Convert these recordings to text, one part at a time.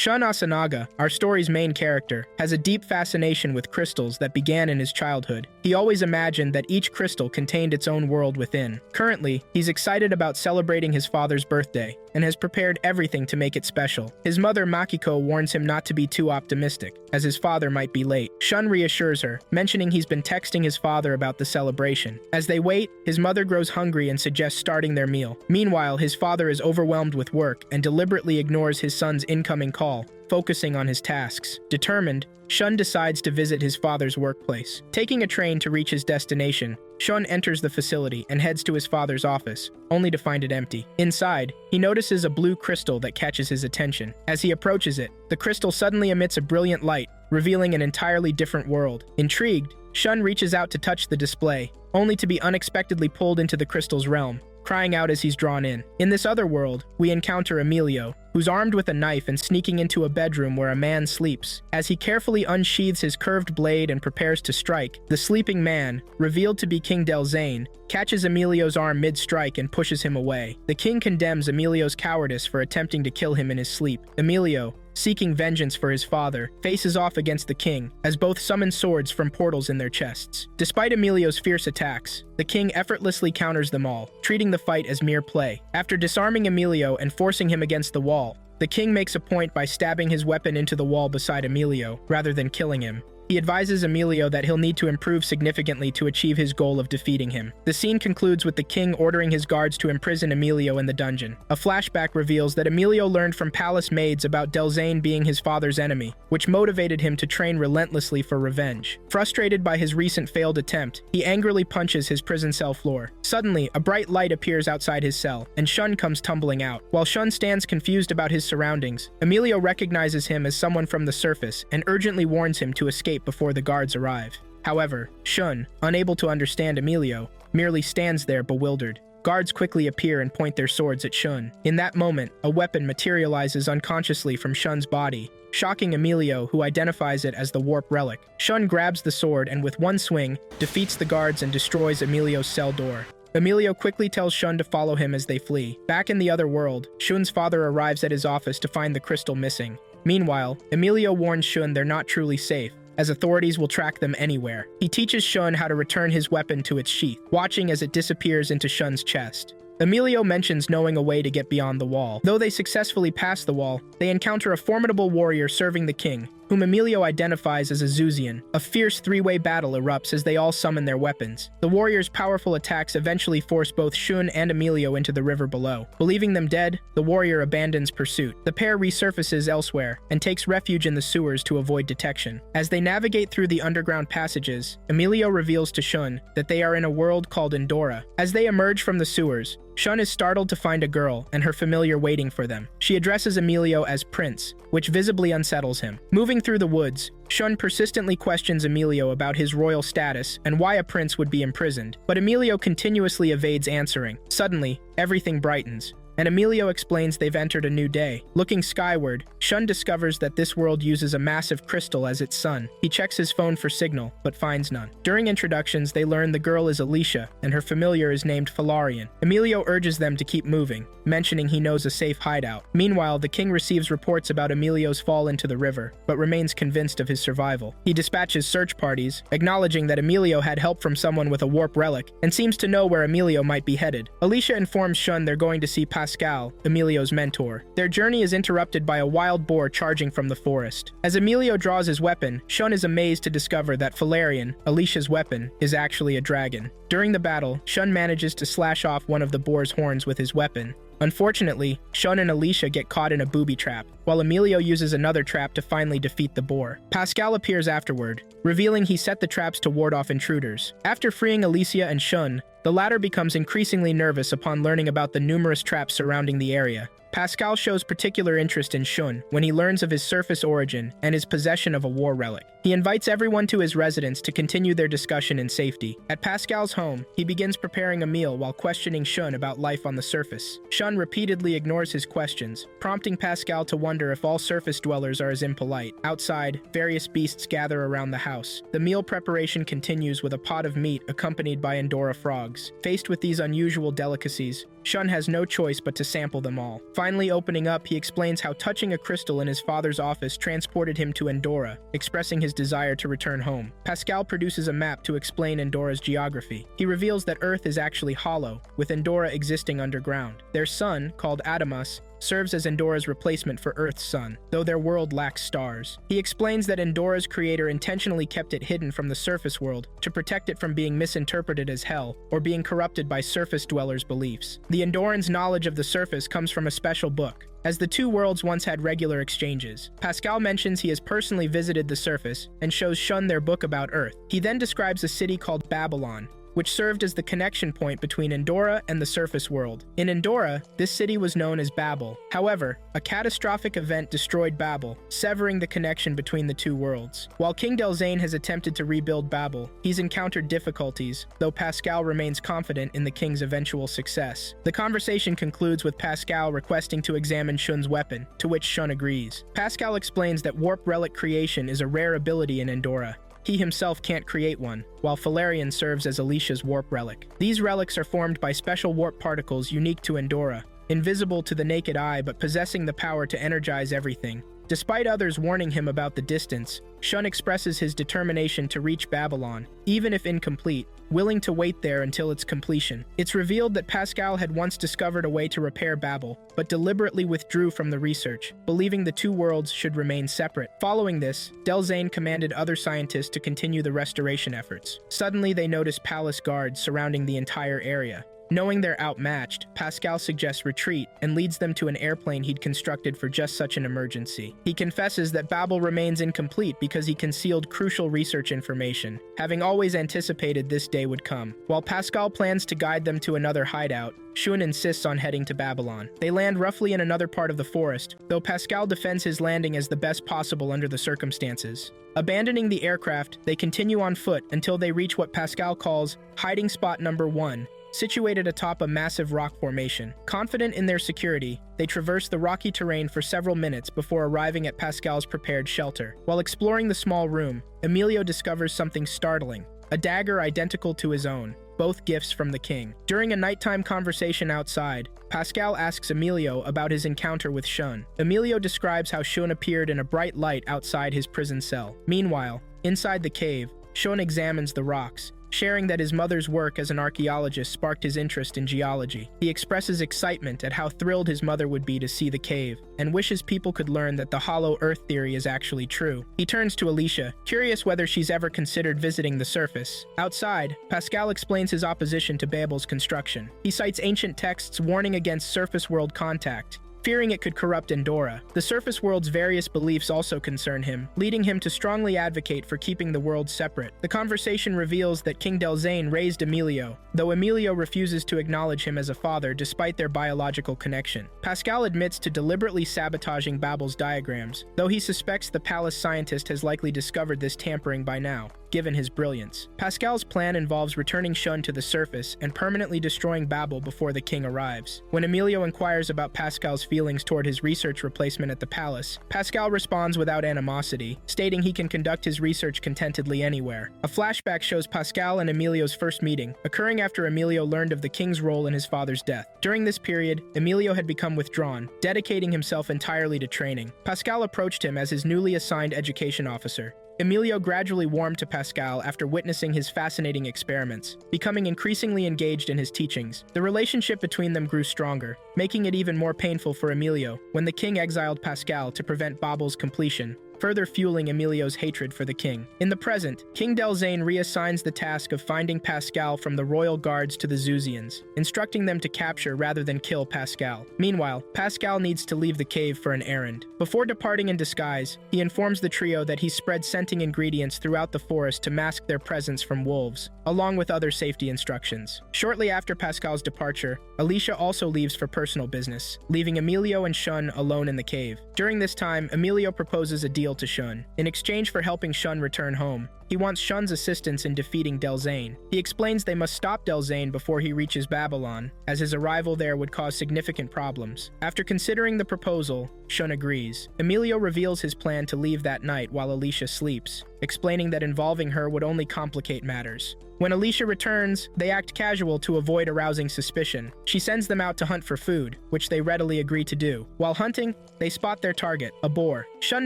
Shun Asanaga, our story's main character, has a deep fascination with crystals that began in his childhood. He always imagined that each crystal contained its own world within. Currently, he's excited about celebrating his father's birthday and has prepared everything to make it special. His mother Makiko warns him not to be too optimistic, as his father might be late. Shun reassures her, mentioning he's been texting his father about the celebration. As they wait, his mother grows hungry and suggests starting their meal. Meanwhile, his father is overwhelmed with work and deliberately ignores his son's incoming call, focusing on his tasks. Determined, Shun decides to visit his father's workplace. Taking a train to reach his destination, Shun enters the facility and heads to his father's office, only to find it empty. Inside, he notices a blue crystal that catches his attention. As he approaches it, the crystal suddenly emits a brilliant light, revealing an entirely different world. Intrigued, Shun reaches out to touch the display, only to be unexpectedly pulled into the crystal's realm, crying out as he's drawn in. In this other world, we encounter Emilio, who's armed with a knife and sneaking into a bedroom where a man sleeps. As he carefully unsheathes his curved blade and prepares to strike, the sleeping man, revealed to be King Delzane, catches Emilio's arm mid-strike and pushes him away. The king condemns Emilio's cowardice for attempting to kill him in his sleep. Emilio, seeking vengeance for his father, faces off against the king, as both summon swords from portals in their chests. Despite Emilio's fierce attacks, the king effortlessly counters them all, treating the fight as mere play. After disarming Emilio and forcing him against the wall, the king makes a point by stabbing his weapon into the wall beside Emilio, rather than killing him. He advises Emilio that he'll need to improve significantly to achieve his goal of defeating him. The scene concludes with the king ordering his guards to imprison Emilio in the dungeon. A flashback reveals that Emilio learned from palace maids about Delzane being his father's enemy, which motivated him to train relentlessly for revenge. Frustrated by his recent failed attempt, he angrily punches his prison cell floor. Suddenly, a bright light appears outside his cell, and Shun comes tumbling out. While Shun stands confused about his surroundings, Emilio recognizes him as someone from the surface and urgently warns him to escape before the guards arrive. However, Shun, unable to understand Emilio, merely stands there bewildered. Guards quickly appear and point their swords at Shun. In that moment, a weapon materializes unconsciously from Shun's body, shocking Emilio, who identifies it as the warp relic. Shun grabs the sword and with one swing, defeats the guards and destroys Emilio's cell door. Emilio quickly tells Shun to follow him as they flee. Back in the other world, Shun's father arrives at his office to find the crystal missing. Meanwhile, Emilio warns Shun they're not truly safe, as authorities will track them anywhere. He teaches Shun how to return his weapon to its sheath, watching as it disappears into Shun's chest. Emilio mentions knowing a way to get beyond the wall. Though they successfully pass the wall, they encounter a formidable warrior serving the king, whom Emilio identifies as a Zuzian. A fierce three-way battle erupts as they all summon their weapons. The warrior's powerful attacks eventually force both Shun and Emilio into the river below. Believing them dead, the warrior abandons pursuit. The pair resurfaces elsewhere and takes refuge in the sewers to avoid detection. As they navigate through the underground passages, Emilio reveals to Shun that they are in a world called Endora. As they emerge from the sewers, Shun is startled to find a girl and her familiar waiting for them. She addresses Emilio as Prince, which visibly unsettles him. Moving through the woods, Shun persistently questions Emilio about his royal status and why a prince would be imprisoned, but Emilio continuously evades answering. Suddenly, everything brightens, and Emilio explains they've entered a new day. Looking skyward, Shun discovers that this world uses a massive crystal as its sun. He checks his phone for signal, but finds none. During introductions, they learn the girl is Alicia, and her familiar is named Falarian. Emilio urges them to keep moving, mentioning he knows a safe hideout. Meanwhile, the king receives reports about Emilio's fall into the river, but remains convinced of his survival. He dispatches search parties, acknowledging that Emilio had help from someone with a warp relic, and seems to know where Emilio might be headed. Alicia informs Shun they're going to see Pascal, Emilio's mentor. Their journey is interrupted by a wild boar charging from the forest. As Emilio draws his weapon, Shun is amazed to discover that Falarian, Alicia's weapon, is actually a dragon. During the battle, Shun manages to slash off one of the boar's horns with his weapon. Unfortunately, Shun and Alicia get caught in a booby trap, while Emilio uses another trap to finally defeat the boar. Pascal appears afterward, revealing he set the traps to ward off intruders. After freeing Alicia and Shun, the latter becomes increasingly nervous upon learning about the numerous traps surrounding the area. Pascal shows particular interest in Shun when he learns of his surface origin and his possession of a war relic. He invites everyone to his residence to continue their discussion in safety. At Pascal's home, he begins preparing a meal while questioning Shun about life on the surface. Shun repeatedly ignores his questions, prompting Pascal to wonder if all surface dwellers are as impolite. Outside, various beasts gather around the house. The meal preparation continues with a pot of meat accompanied by Endora frogs. Faced with these unusual delicacies, Shun has no choice but to sample them all. Finally opening up, he explains how touching a crystal in his father's office transported him to Endora, expressing his desire to return home. Pascal produces a map to explain Endora's geography. He reveals that Earth is actually hollow, with Endora existing underground. Their sun, called Adamas, serves as Endora's replacement for Earth's sun, though their world lacks stars. He explains that Endora's creator intentionally kept it hidden from the surface world to protect it from being misinterpreted as hell or being corrupted by surface dwellers' beliefs. The Endorans' knowledge of the surface comes from a special book, as the two worlds once had regular exchanges. Pascal mentions he has personally visited the surface and shows Shun their book about Earth. He then describes a city called Babylon, which served as the connection point between Endora and the surface world. In Endora, this city was known as Babel. However, a catastrophic event destroyed Babel, severing the connection between the two worlds. While King Delzane has attempted to rebuild Babel, he's encountered difficulties, though Pascal remains confident in the king's eventual success. The conversation concludes with Pascal requesting to examine Shun's weapon, to which Shun agrees. Pascal explains that warp relic creation is a rare ability in Endora. He himself can't create one, while Valerian serves as Alicia's warp relic. These relics are formed by special warp particles unique to Endora, invisible to the naked eye but possessing the power to energize everything. Despite others warning him about the distance, Shun expresses his determination to reach Babylon, even if incomplete, willing to wait there until its completion. It's revealed that Pascal had once discovered a way to repair Babel, but deliberately withdrew from the research, believing the two worlds should remain separate. Following this, Delzane commanded other scientists to continue the restoration efforts. Suddenly, they notice palace guards surrounding the entire area. Knowing they're outmatched, Pascal suggests retreat and leads them to an airplane he'd constructed for just such an emergency. He confesses that Babel remains incomplete because he concealed crucial research information, having always anticipated this day would come. While Pascal plans to guide them to another hideout, Shun insists on heading to Babylon. They land roughly in another part of the forest, though Pascal defends his landing as the best possible under the circumstances. Abandoning the aircraft, they continue on foot until they reach what Pascal calls hiding spot number 1, situated atop a massive rock formation. Confident in their security, they traverse the rocky terrain for several minutes before arriving at Pascal's prepared shelter. While exploring the small room, Emilio discovers something startling, a dagger identical to his own, both gifts from the king. During a nighttime conversation outside, Pascal asks Emilio about his encounter with Shun. Emilio describes how Shun appeared in a bright light outside his prison cell. Meanwhile, inside the cave, Shun examines the rocks, sharing that his mother's work as an archaeologist sparked his interest in geology. He expresses excitement at how thrilled his mother would be to see the cave, and wishes people could learn that the hollow earth theory is actually true. He turns to Alicia, curious whether she's ever considered visiting the surface. Outside, Pascal explains his opposition to Babel's construction. He cites ancient texts warning against surface world contact, fearing it could corrupt Endora. The surface world's various beliefs also concern him, leading him to strongly advocate for keeping the world separate. The conversation reveals that King Delzane raised Emilio, though Emilio refuses to acknowledge him as a father despite their biological connection. Pascal admits to deliberately sabotaging Babel's diagrams, though he suspects the palace scientist has likely discovered this tampering by now, given his brilliance. Pascal's plan involves returning Shun to the surface and permanently destroying Babel before the king arrives. When Emilio inquires about Pascal's feelings toward his research replacement at the palace, Pascal responds without animosity, stating he can conduct his research contentedly anywhere. A flashback shows Pascal and Emilio's first meeting, occurring after Emilio learned of the king's role in his father's death. During this period, Emilio had become withdrawn, dedicating himself entirely to training. Pascal approached him as his newly assigned education officer. Emilio gradually warmed to Pascal after witnessing his fascinating experiments, becoming increasingly engaged in his teachings. The relationship between them grew stronger, making it even more painful for Emilio when the king exiled Pascal to prevent Babel's completion, further fueling Emilio's hatred for the king. In the present, King Delzane reassigns the task of finding Pascal from the royal guards to the Zuzians, instructing them to capture rather than kill Pascal. Meanwhile, Pascal needs to leave the cave for an errand. Before departing in disguise, he informs the trio that he spread scenting ingredients throughout the forest to mask their presence from wolves, along with other safety instructions. Shortly after Pascal's departure, Alicia also leaves for personal business, leaving Emilio and Shun alone in the cave. During this time, Emilio proposes a deal to Shun. In exchange for helping Shun return home, He wants Shun's assistance in defeating Delzane. He explains they must stop Delzane before he reaches Babylon, as his arrival there would cause significant problems. After considering the proposal, Shun agrees. Emilio reveals his plan to leave that night while Alicia sleeps, explaining that involving her would only complicate matters. When Alicia returns, they act casual to avoid arousing suspicion. She sends them out to hunt for food, which they readily agree to do. While hunting, they spot their target, a boar. Shun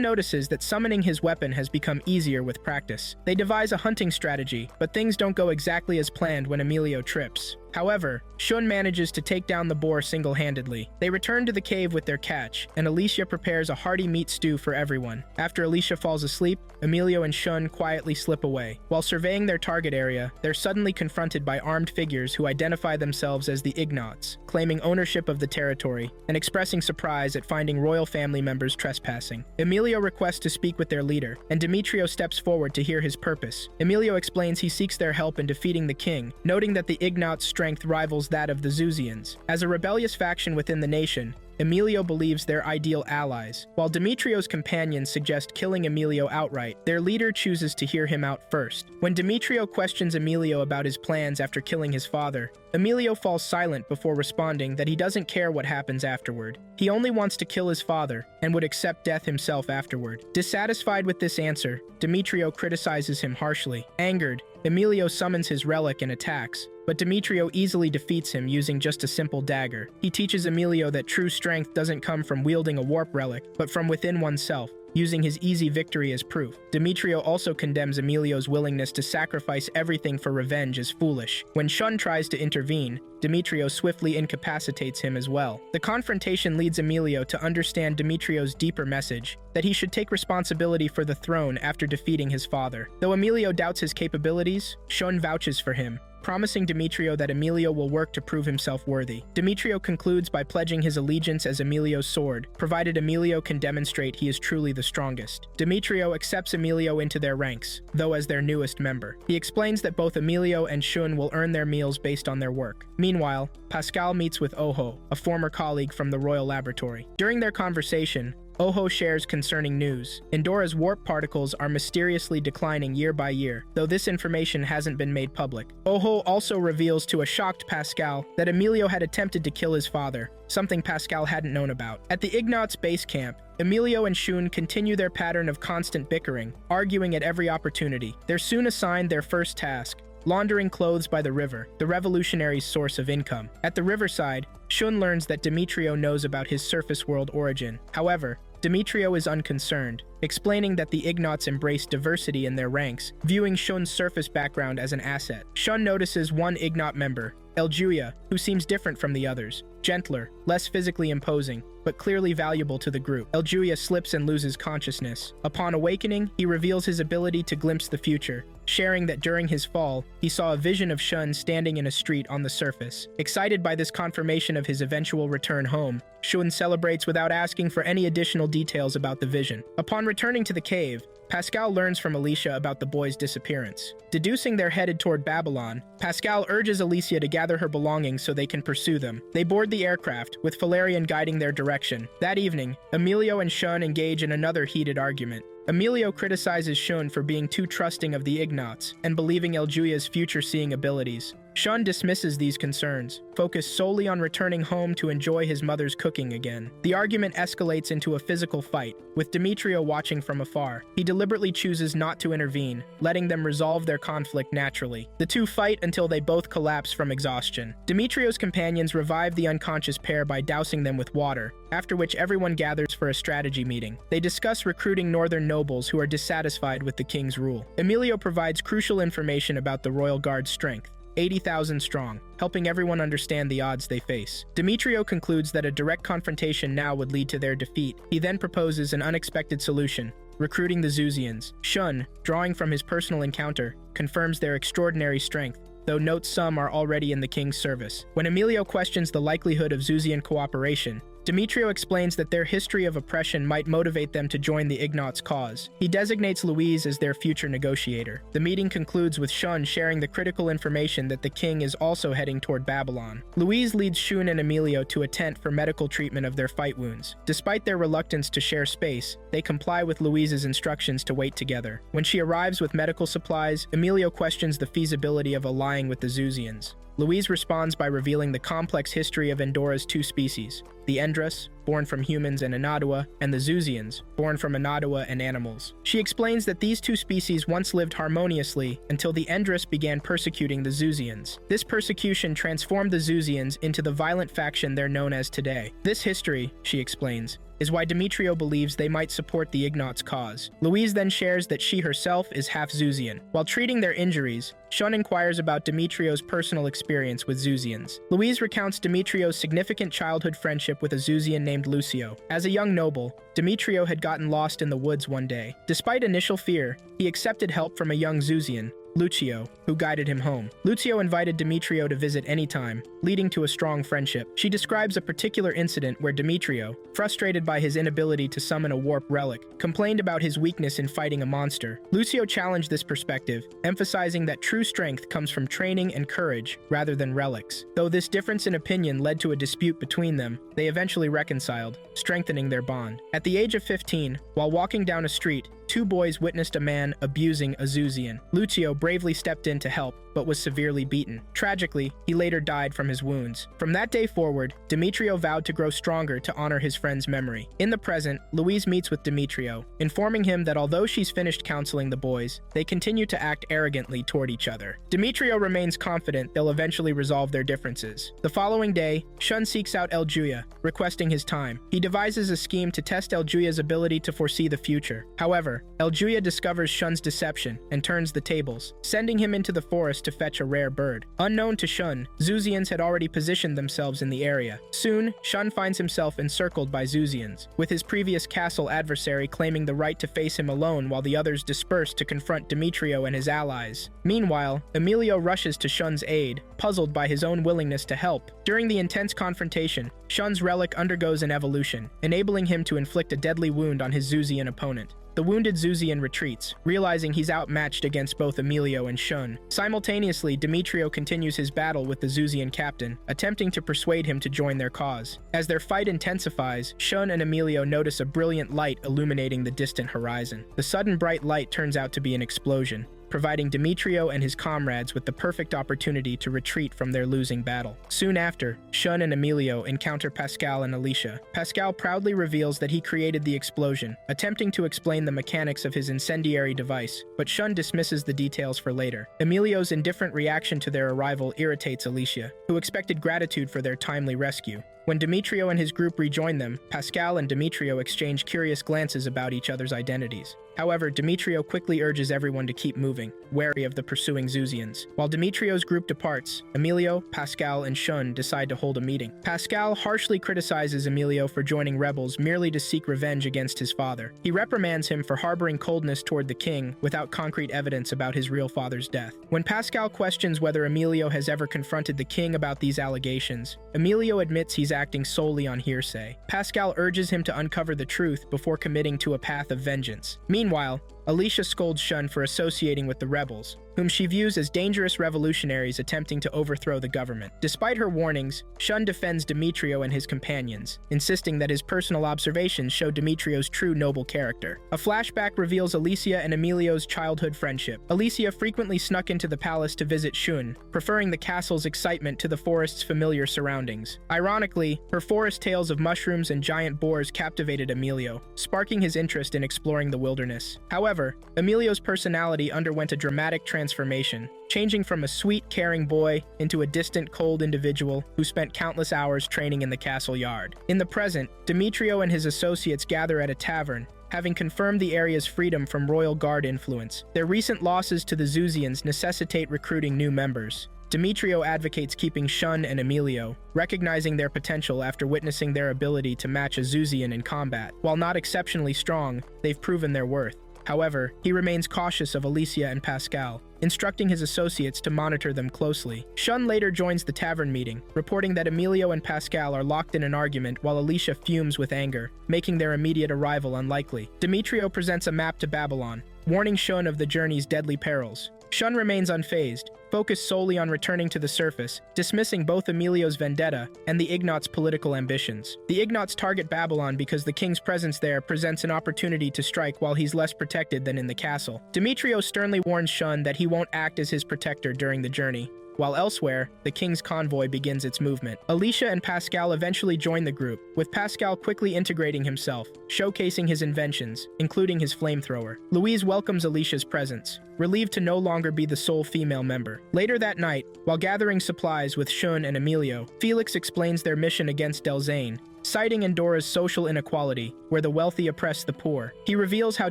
notices that summoning his weapon has become easier with practice. They devise a hunting strategy, but things don't go exactly as planned when Emilio trips. However, Shun manages to take down the boar single-handedly. They return to the cave with their catch, and Alicia prepares a hearty meat stew for everyone. After Alicia falls asleep, Emilio and Shun quietly slip away. While surveying their target area, they're suddenly confronted by armed figures who identify themselves as the Ignots, claiming ownership of the territory, and expressing surprise at finding royal family members trespassing. Emilio requests to speak with their leader, and Demetrio steps forward to hear his purpose. Emilio explains he seeks their help in defeating the king, noting that the Ignots' strength rivals that of the Zuzians. As a rebellious faction within the nation, Emilio believes they're ideal allies. While Demetrio's companions suggest killing Emilio outright, their leader chooses to hear him out first. When Demetrio questions Emilio about his plans after killing his father, Emilio falls silent before responding that he doesn't care what happens afterward. He only wants to kill his father and would accept death himself afterward. Dissatisfied with this answer, Demetrio criticizes him harshly. Angered, Emilio summons his relic and attacks, but Demetrio easily defeats him using just a simple dagger. He teaches Emilio that true strength doesn't come from wielding a warp relic, but from within oneself, using his easy victory as proof. Demetrio also condemns Emilio's willingness to sacrifice everything for revenge as foolish. When Shun tries to intervene, Demetrio swiftly incapacitates him as well. The confrontation leads Emilio to understand Demetrio's deeper message, that he should take responsibility for the throne after defeating his father. Though Emilio doubts his capabilities, Shun vouches for him, promising Demetrio that Emilio will work to prove himself worthy. Demetrio concludes by pledging his allegiance as Emilio's sword, provided Emilio can demonstrate he is truly the strongest. Demetrio accepts Emilio into their ranks, though as their newest member. He explains that both Emilio and Shun will earn their meals based on their work. Meanwhile, Pascal meets with Oho, a former colleague from the Royal Laboratory. During their conversation, Oho shares concerning news. Endora's warp particles are mysteriously declining year by year, though this information hasn't been made public. Oho also reveals to a shocked Pascal that Emilio had attempted to kill his father, something Pascal hadn't known about. At the Ignots base camp, Emilio and Shun continue their pattern of constant bickering, arguing at every opportunity. They're soon assigned their first task: laundering clothes by the river, the revolutionary's source of income. At the riverside, Shun learns that Demetrio knows about his surface world origin. However, Demetrio is unconcerned, explaining that the Ignots embrace diversity in their ranks, viewing Shun's surface background as an asset. Shun notices one Ignot member, Eljuya, who seems different from the others, gentler, less physically imposing, but clearly valuable to the group. Eljuya slips and loses consciousness. Upon awakening, he reveals his ability to glimpse the future, sharing that during his fall, he saw a vision of Shun standing in a street on the surface. Excited by this confirmation of his eventual return home, Shun celebrates without asking for any additional details about the vision. Upon returning to the cave, Pascal learns from Alicia about the boy's disappearance. Deducing they're headed toward Babylon, Pascal urges Alicia to gather her belongings so they can pursue them. They board the aircraft, with Valerian guiding their direction. That evening, Emilio and Shun engage in another heated argument. Emilio criticizes Shun for being too trusting of the Ignots and believing Eljuya's future-seeing abilities. Shun dismisses these concerns, focused solely on returning home to enjoy his mother's cooking again. The argument escalates into a physical fight, with Demetrio watching from afar. He deliberately chooses not to intervene, letting them resolve their conflict naturally. The two fight until they both collapse from exhaustion. Demetrio's companions revive the unconscious pair by dousing them with water, after which everyone gathers for a strategy meeting. They discuss recruiting northern nobles who are dissatisfied with the king's rule. Emilio provides crucial information about the royal guard's strength, 80,000 strong, helping everyone understand the odds they face. Demetrio concludes that a direct confrontation now would lead to their defeat. He then proposes an unexpected solution: recruiting the Zuzians. Shun, drawing from his personal encounter, confirms their extraordinary strength, though notes some are already in the king's service. When Emilio questions the likelihood of Zuzian cooperation, Demetrio explains that their history of oppression might motivate them to join the Ignatz cause. He designates Louise as their future negotiator. The meeting concludes with Shun sharing the critical information that the king is also heading toward Babylon. Louise leads Shun and Emilio to a tent for medical treatment of their fight wounds. Despite their reluctance to share space, they comply with Louise's instructions to wait together. When she arrives with medical supplies, Emilio questions the feasibility of allying with the Zuzians. Louise responds by revealing the complex history of Endora's two species, the Endras, born from humans and Anadua, and the Zuzians, born from Anadua and animals. She explains that these two species once lived harmoniously until the Endras began persecuting the Zuzians. This persecution transformed the Zuzians into the violent faction they're known as today. This history, she explains, is why Demetrio believes they might support the Ignatz cause. Louise then shares that she herself is half Zuzian. While treating their injuries, Shun inquires about Demetrio's personal experience with Zuzians. Louise recounts Demetrio's significant childhood friendship with a Zuzian named Lucio. As a young noble, Demetrio had gotten lost in the woods one day. Despite initial fear, he accepted help from a young Zuzian, Lucio, who guided him home. Lucio invited Demetrio to visit anytime, leading to a strong friendship. She describes a particular incident where Demetrio, frustrated by his inability to summon a warp relic, complained about his weakness in fighting a monster. Lucio challenged this perspective, emphasizing that true strength comes from training and courage rather than relics. Though this difference in opinion led to a dispute between them, they eventually reconciled, strengthening their bond. At the age of 15, while walking down a street, two boys witnessed a man abusing a Zuzian. Lucio bravely stepped in to help, but was severely beaten. Tragically, he later died from his wounds. From that day forward, Demetrio vowed to grow stronger to honor his friend's memory. In the present, Louise meets with Demetrio, informing him that although she's finished counseling the boys, they continue to act arrogantly toward each other. Demetrio remains confident they'll eventually resolve their differences. The following day, Shun seeks out Eljuya, requesting his time. He devises a scheme to test Eljuya's ability to foresee the future. However, Eljuya discovers Shun's deception and turns the tables, sending him into the forest to fetch a rare bird. Unknown to Shun, Zuzians had already positioned themselves in the area. Soon, Shun finds himself encircled by Zuzians, with his previous castle adversary claiming the right to face him alone while the others disperse to confront Demetrio and his allies. Meanwhile, Emilio rushes to Shun's aid, puzzled by his own willingness to help. During the intense confrontation, Shun's relic undergoes an evolution, enabling him to inflict a deadly wound on his Zuzian opponent. The wounded Zuzian retreats, realizing he's outmatched against both Emilio and Shun. Simultaneously, Demetrio continues his battle with the Zuzian captain, attempting to persuade him to join their cause. As their fight intensifies, Shun and Emilio notice a brilliant light illuminating the distant horizon. The sudden bright light turns out to be an explosion, providing Demetrio and his comrades with the perfect opportunity to retreat from their losing battle. Soon after, Shun and Emilio encounter Pascal and Alicia. Pascal proudly reveals that he created the explosion, attempting to explain the mechanics of his incendiary device, but Shun dismisses the details for later. Emilio's indifferent reaction to their arrival irritates Alicia, who expected gratitude for their timely rescue. When Demetrio and his group rejoin them, Pascal and Demetrio exchange curious glances about each other's identities. However, Demetrio quickly urges everyone to keep moving, wary of the pursuing Zuzians. While Demetrio's group departs, Emilio, Pascal, and Shun decide to hold a meeting. Pascal harshly criticizes Emilio for joining rebels merely to seek revenge against his father. He reprimands him for harboring coldness toward the king without concrete evidence about his real father's death. When Pascal questions whether Emilio has ever confronted the king about these allegations, Emilio admits he's acting solely on hearsay. Pascal urges him to uncover the truth before committing to a path of vengeance. Meanwhile, Alicia scolds Shun for associating with the rebels, whom she views as dangerous revolutionaries attempting to overthrow the government. Despite her warnings, Shun defends Demetrio and his companions, insisting that his personal observations show Demetrio's true noble character. A flashback reveals Alicia and Emilio's childhood friendship. Alicia frequently snuck into the palace to visit Shun, preferring the castle's excitement to the forest's familiar surroundings. Ironically, her forest tales of mushrooms and giant boars captivated Emilio, sparking his interest in exploring the wilderness. However, Emilio's personality underwent a dramatic transformation, changing from a sweet, caring boy into a distant, cold individual who spent countless hours training in the castle yard. In the present, Demetrio and his associates gather at a tavern, having confirmed the area's freedom from royal guard influence. Their recent losses to the Zuzians necessitate recruiting new members. Demetrio advocates keeping Shun and Emilio, recognizing their potential after witnessing their ability to match a Zuzian in combat. While not exceptionally strong, they've proven their worth. However, he remains cautious of Alicia and Pascal, instructing his associates to monitor them closely. Shun later joins the tavern meeting, reporting that Emilio and Pascal are locked in an argument while Alicia fumes with anger, making their immediate arrival unlikely. Demetrio presents a map to Babylon, warning Shun of the journey's deadly perils. Shun remains unfazed, focused solely on returning to the surface, dismissing both Emilio's vendetta and the Ignat's political ambitions. The Ignats target Babylon because the king's presence there presents an opportunity to strike while he's less protected than in the castle. Demetrio sternly warns Shun that he won't act as his protector during the journey, while elsewhere, the king's convoy begins its movement. Alicia and Pascal eventually join the group, with Pascal quickly integrating himself, showcasing his inventions, including his flamethrower. Louise welcomes Alicia's presence, relieved to no longer be the sole female member. Later that night, while gathering supplies with Shun and Emilio, Felix explains their mission against Delzane, citing Endora's social inequality, where the wealthy oppress the poor. He reveals how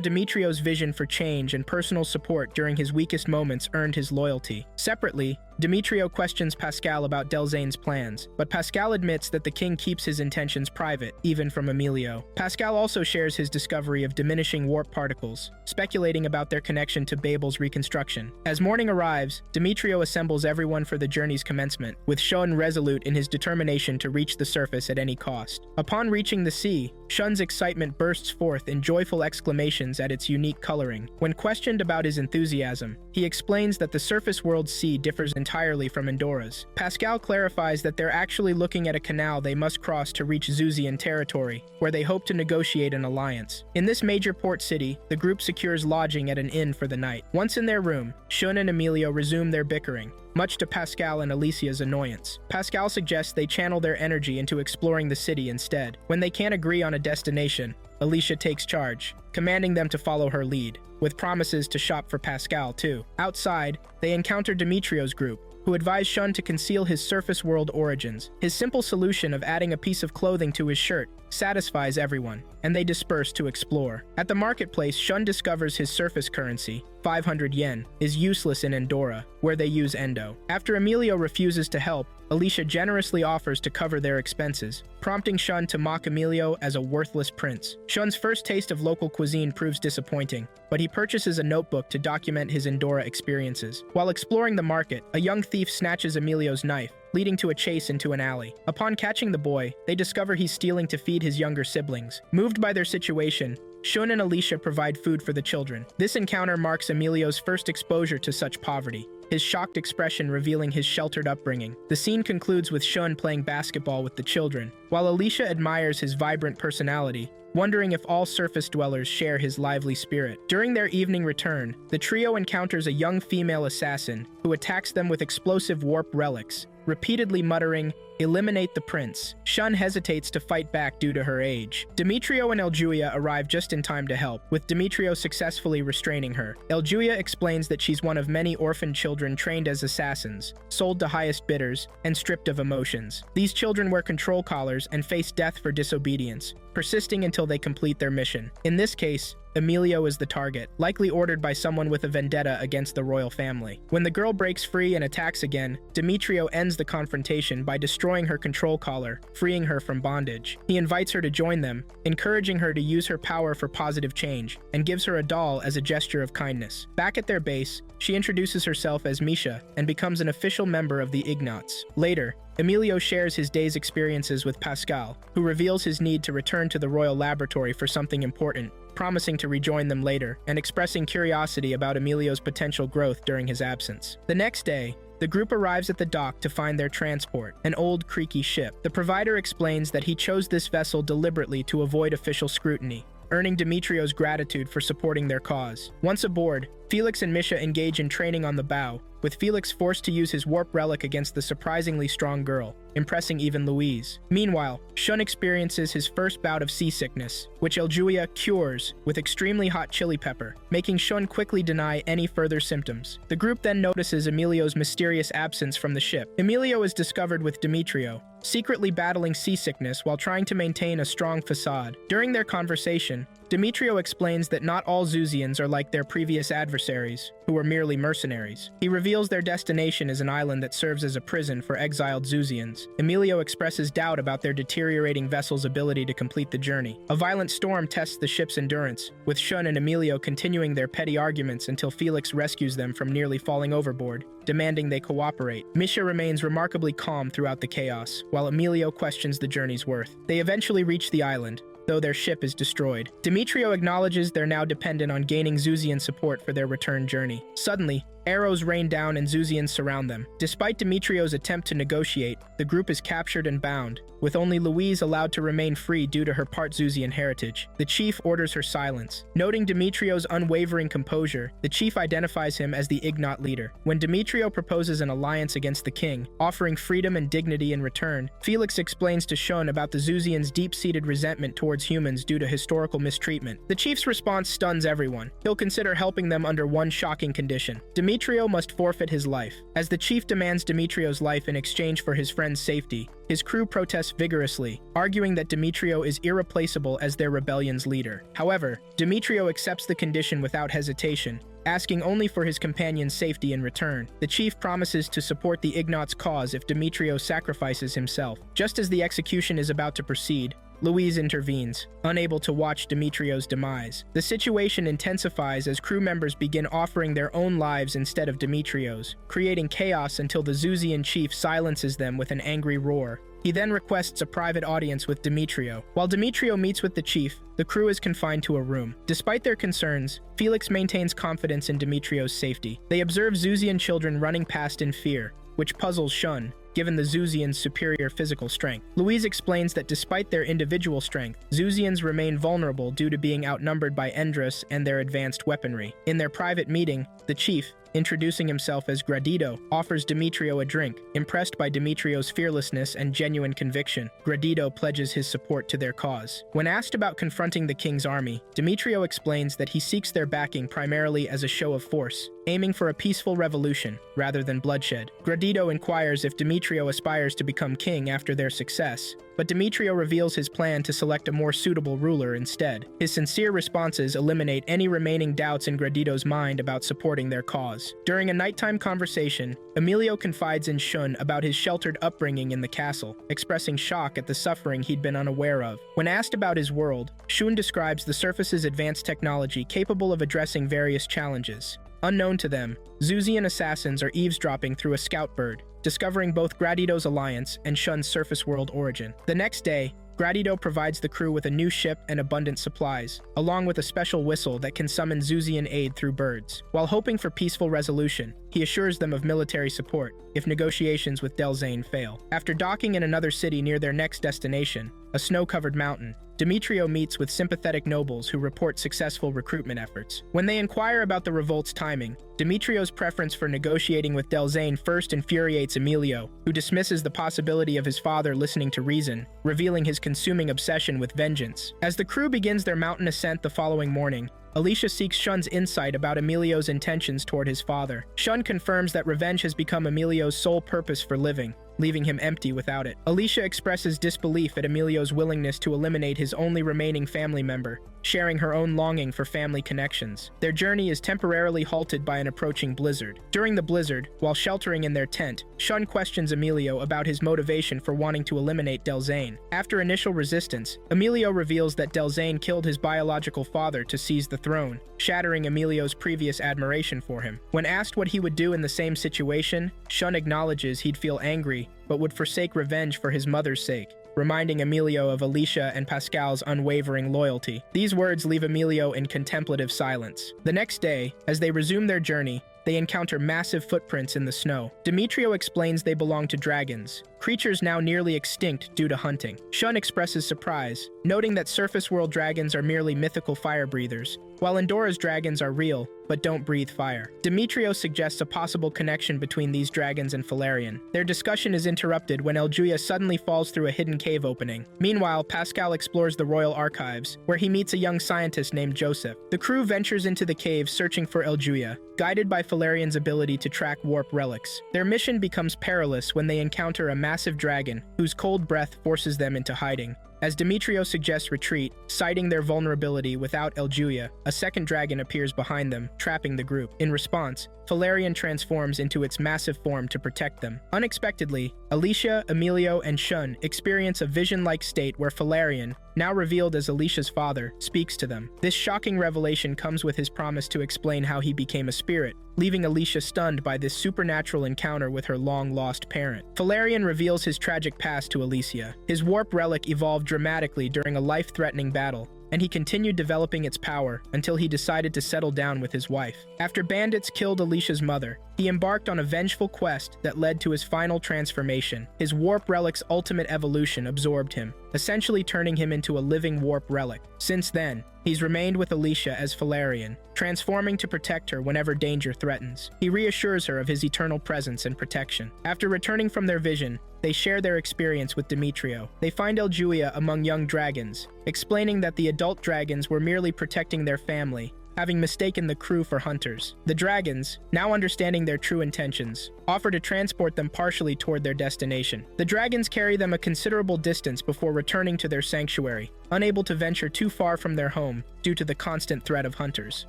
Demetrio's vision for change and personal support during his weakest moments earned his loyalty. Separately, Demetrio questions Pascal about Delzane's plans, but Pascal admits that the king keeps his intentions private, even from Emilio. Pascal also shares his discovery of diminishing warp particles, speculating about their connection to Babel's reconstruction. As morning arrives, Demetrio assembles everyone for the journey's commencement, with Shun resolute in his determination to reach the surface at any cost. Upon reaching the sea, Shun's excitement bursts forth in joyful exclamations at its unique coloring. When questioned about his enthusiasm, he explains that the surface world's sea differs entirely from Endora's. Pascal clarifies that they're actually looking at a canal they must cross to reach Zuzian territory, where they hope to negotiate an alliance. In this major port city, the group secures lodging at an inn for the night. Once in their room, Shun and Emilio resume their bickering, much to Pascal and Alicia's annoyance. Pascal suggests they channel their energy into exploring the city instead. When they can't agree on a destination, Alicia takes charge, commanding them to follow her lead, with promises to shop for Pascal too. Outside, they encounter Demetrio's group, who advise Shun to conceal his surface world origins. His simple solution of adding a piece of clothing to his shirt satisfies everyone, and they disperse to explore. At the marketplace, Shun discovers his surface currency, 500 yen, is useless in Endora, where they use Endo. After Emilio refuses to help, Alicia generously offers to cover their expenses, prompting Shun to mock Emilio as a worthless prince. Shun's first taste of local cuisine proves disappointing, but he purchases a notebook to document his Endora experiences. While exploring the market, a young thief snatches Emilio's knife, leading to a chase into an alley. Upon catching the boy, they discover he's stealing to feed his younger siblings. Moved by their situation, Shun and Alicia provide food for the children. This encounter marks Emilio's first exposure to such poverty, his shocked expression revealing his sheltered upbringing. The scene concludes with Shun playing basketball with the children, while Alicia admires his vibrant personality, wondering if all surface dwellers share his lively spirit. During their evening return, the trio encounters a young female assassin who attacks them with explosive warp relics, repeatedly muttering, "Eliminate the prince." Shun hesitates to fight back due to her age. Demetrio and Eljuia arrive just in time to help, with Demetrio successfully restraining her. Eljuia explains that she's one of many orphan children trained as assassins, sold to highest bidders, and stripped of emotions. These children wear control collars and face death for disobedience, persisting until they complete their mission. In this case, Emilio is the target, likely ordered by someone with a vendetta against the royal family. When the girl breaks free and attacks again, Demetrio ends the confrontation by destroying her control collar, freeing her from bondage. He invites her to join them, encouraging her to use her power for positive change, and gives her a doll as a gesture of kindness. Back at their base, she introduces herself as Misha and becomes an official member of the Ignats. Later, Emilio shares his day's experiences with Pascal, who reveals his need to return to the royal laboratory for something important, promising to rejoin them later, and expressing curiosity about Emilio's potential growth during his absence. The next day, the group arrives at the dock to find their transport, an old, creaky ship. The provider explains that he chose this vessel deliberately to avoid official scrutiny, earning Demetrio's gratitude for supporting their cause. Once aboard, Felix and Misha engage in training on the bow, with Felix forced to use his warp relic against the surprisingly strong girl, impressing even Louise. Meanwhile, Shun experiences his first bout of seasickness, which Eljuia cures with extremely hot chili pepper, making Shun quickly deny any further symptoms. The group then notices Emilio's mysterious absence from the ship. Emilio is discovered with Demetrio, secretly battling seasickness while trying to maintain a strong facade. During their conversation, Demetrio explains that not all Zuzians are like their previous adversaries, adversaries, who were merely mercenaries. He reveals their destination is an island that serves as a prison for exiled Zuzians. Emilio expresses doubt about their deteriorating vessel's ability to complete the journey. A violent storm tests the ship's endurance, with Shun and Emilio continuing their petty arguments until Felix rescues them from nearly falling overboard, demanding they cooperate. Misha remains remarkably calm throughout the chaos, while Emilio questions the journey's worth. They eventually reach the island, though their ship is destroyed. Demetrio acknowledges they're now dependent on gaining Zuzian support for their return journey. Suddenly, arrows rain down and Zuzians surround them. Despite Demetrio's attempt to negotiate, the group is captured and bound, with only Louise allowed to remain free due to her part Zuzian heritage. The chief orders her silence. Noting Demetrio's unwavering composure, the chief identifies him as the Ignot leader. When Demetrio proposes an alliance against the king, offering freedom and dignity in return, Felix explains to Shun about the Zuzians' deep-seated resentment towards humans due to historical mistreatment. The chief's response stuns everyone. He'll consider helping them under one shocking condition. Demetrio must forfeit his life. As the chief demands Demetrio's life in exchange for his friend's safety, his crew protests vigorously, arguing that Demetrio is irreplaceable as their rebellion's leader. However, Demetrio accepts the condition without hesitation, asking only for his companion's safety in return. The chief promises to support the Ignot's cause if Demetrio sacrifices himself. Just as the execution is about to proceed, Louise intervenes, unable to watch Demetrio's demise. The situation intensifies as crew members begin offering their own lives instead of Demetrio's, creating chaos until the Zuzian chief silences them with an angry roar. He then requests a private audience with Demetrio. While Demetrio meets with the chief, the crew is confined to a room. Despite their concerns, Felix maintains confidence in Demetrio's safety. They observe Zuzian children running past in fear, which puzzles Shun, given the Zuzians' superior physical strength. Louise explains that despite their individual strength, Zuzians remain vulnerable due to being outnumbered by Endrus and their advanced weaponry. In their private meeting, the chief, introducing himself as Gradito, offers Demetrio a drink. Impressed by Demetrio's fearlessness and genuine conviction, Gradito pledges his support to their cause. When asked about confronting the king's army, Demetrio explains that he seeks their backing primarily as a show of force, aiming for a peaceful revolution rather than bloodshed. Gradito inquires if Demetrio aspires to become king after their success, but Demetrio reveals his plan to select a more suitable ruler instead. His sincere responses eliminate any remaining doubts in Gradito's mind about supporting their cause. During a nighttime conversation, Emilio confides in Shun about his sheltered upbringing in the castle, expressing shock at the suffering he'd been unaware of. When asked about his world, Shun describes the surface's advanced technology capable of addressing various challenges. Unknown to them, Zuzian assassins are eavesdropping through a scout bird, discovering both Gradito's alliance and Shun's surface world origin. The next day, Gradito provides the crew with a new ship and abundant supplies, along with a special whistle that can summon Zuzian aid through birds. While hoping for peaceful resolution, he assures them of military support if negotiations with Delzane fail. After docking in another city near their next destination, a snow-covered mountain, Demetrio meets with sympathetic nobles who report successful recruitment efforts. When they inquire about the revolt's timing, Demetrio's preference for negotiating with Delzane first infuriates Emilio, who dismisses the possibility of his father listening to reason, revealing his consuming obsession with vengeance. As the crew begins their mountain ascent the following morning, Alicia seeks Shun's insight about Emilio's intentions toward his father. Shun confirms that revenge has become Emilio's sole purpose for living, leaving him empty without it. Alicia expresses disbelief at Emilio's willingness to eliminate his only remaining family member, sharing her own longing for family connections. Their journey is temporarily halted by an approaching blizzard. During the blizzard, while sheltering in their tent, Shun questions Emilio about his motivation for wanting to eliminate Delzane. After initial resistance, Emilio reveals that Delzane killed his biological father to seize the throne, shattering Emilio's previous admiration for him. When asked what he would do in the same situation, Shun acknowledges he'd feel angry, but would forsake revenge for his mother's sake, reminding Emilio of Alicia and Pascal's unwavering loyalty. These words leave Emilio in contemplative silence. The next day, as they resume their journey, they encounter massive footprints in the snow. Demetrio explains they belong to dragons, creatures now nearly extinct due to hunting. Shun expresses surprise, noting that surface world dragons are merely mythical fire breathers, while Endora's dragons are real, but don't breathe fire. Demetrio suggests a possible connection between these dragons and Falarian. Their discussion is interrupted when Eljuya suddenly falls through a hidden cave opening. Meanwhile, Pascal explores the royal archives, where he meets a young scientist named Joseph. The crew ventures into the cave searching for Eljuya, guided by Falarian's ability to track warp relics. Their mission becomes perilous when they encounter a massive dragon, whose cold breath forces them into hiding. As Demetrio suggests retreat, citing their vulnerability without Eljuya, a second dragon appears behind them, trapping the group. In response, Valerian transforms into its massive form to protect them. Unexpectedly, Alicia, Emilio, and Shun experience a vision-like state where Valerian, now revealed as Alicia's father, speaks to them. This shocking revelation comes with his promise to explain how he became a spirit, leaving Alicia stunned by this supernatural encounter with her long-lost parent. Valerian reveals his tragic past to Alicia. His warp relic evolved dramatically during a life-threatening battle, and he continued developing its power until he decided to settle down with his wife. After bandits killed Alicia's mother, he embarked on a vengeful quest that led to his final transformation. His warp relic's ultimate evolution absorbed him, essentially turning him into a living warp relic. Since then, he's remained with Alicia as Valerian, transforming to protect her whenever danger threatens. He reassures her of his eternal presence and protection. After returning from their vision, they share their experience with Demetrio. They find Eljuya among young dragons, explaining that the adult dragons were merely protecting their family, having mistaken the crew for hunters. The dragons, now understanding their true intentions, offer to transport them partially toward their destination. The dragons carry them a considerable distance before returning to their sanctuary, unable to venture too far from their home due to the constant threat of hunters.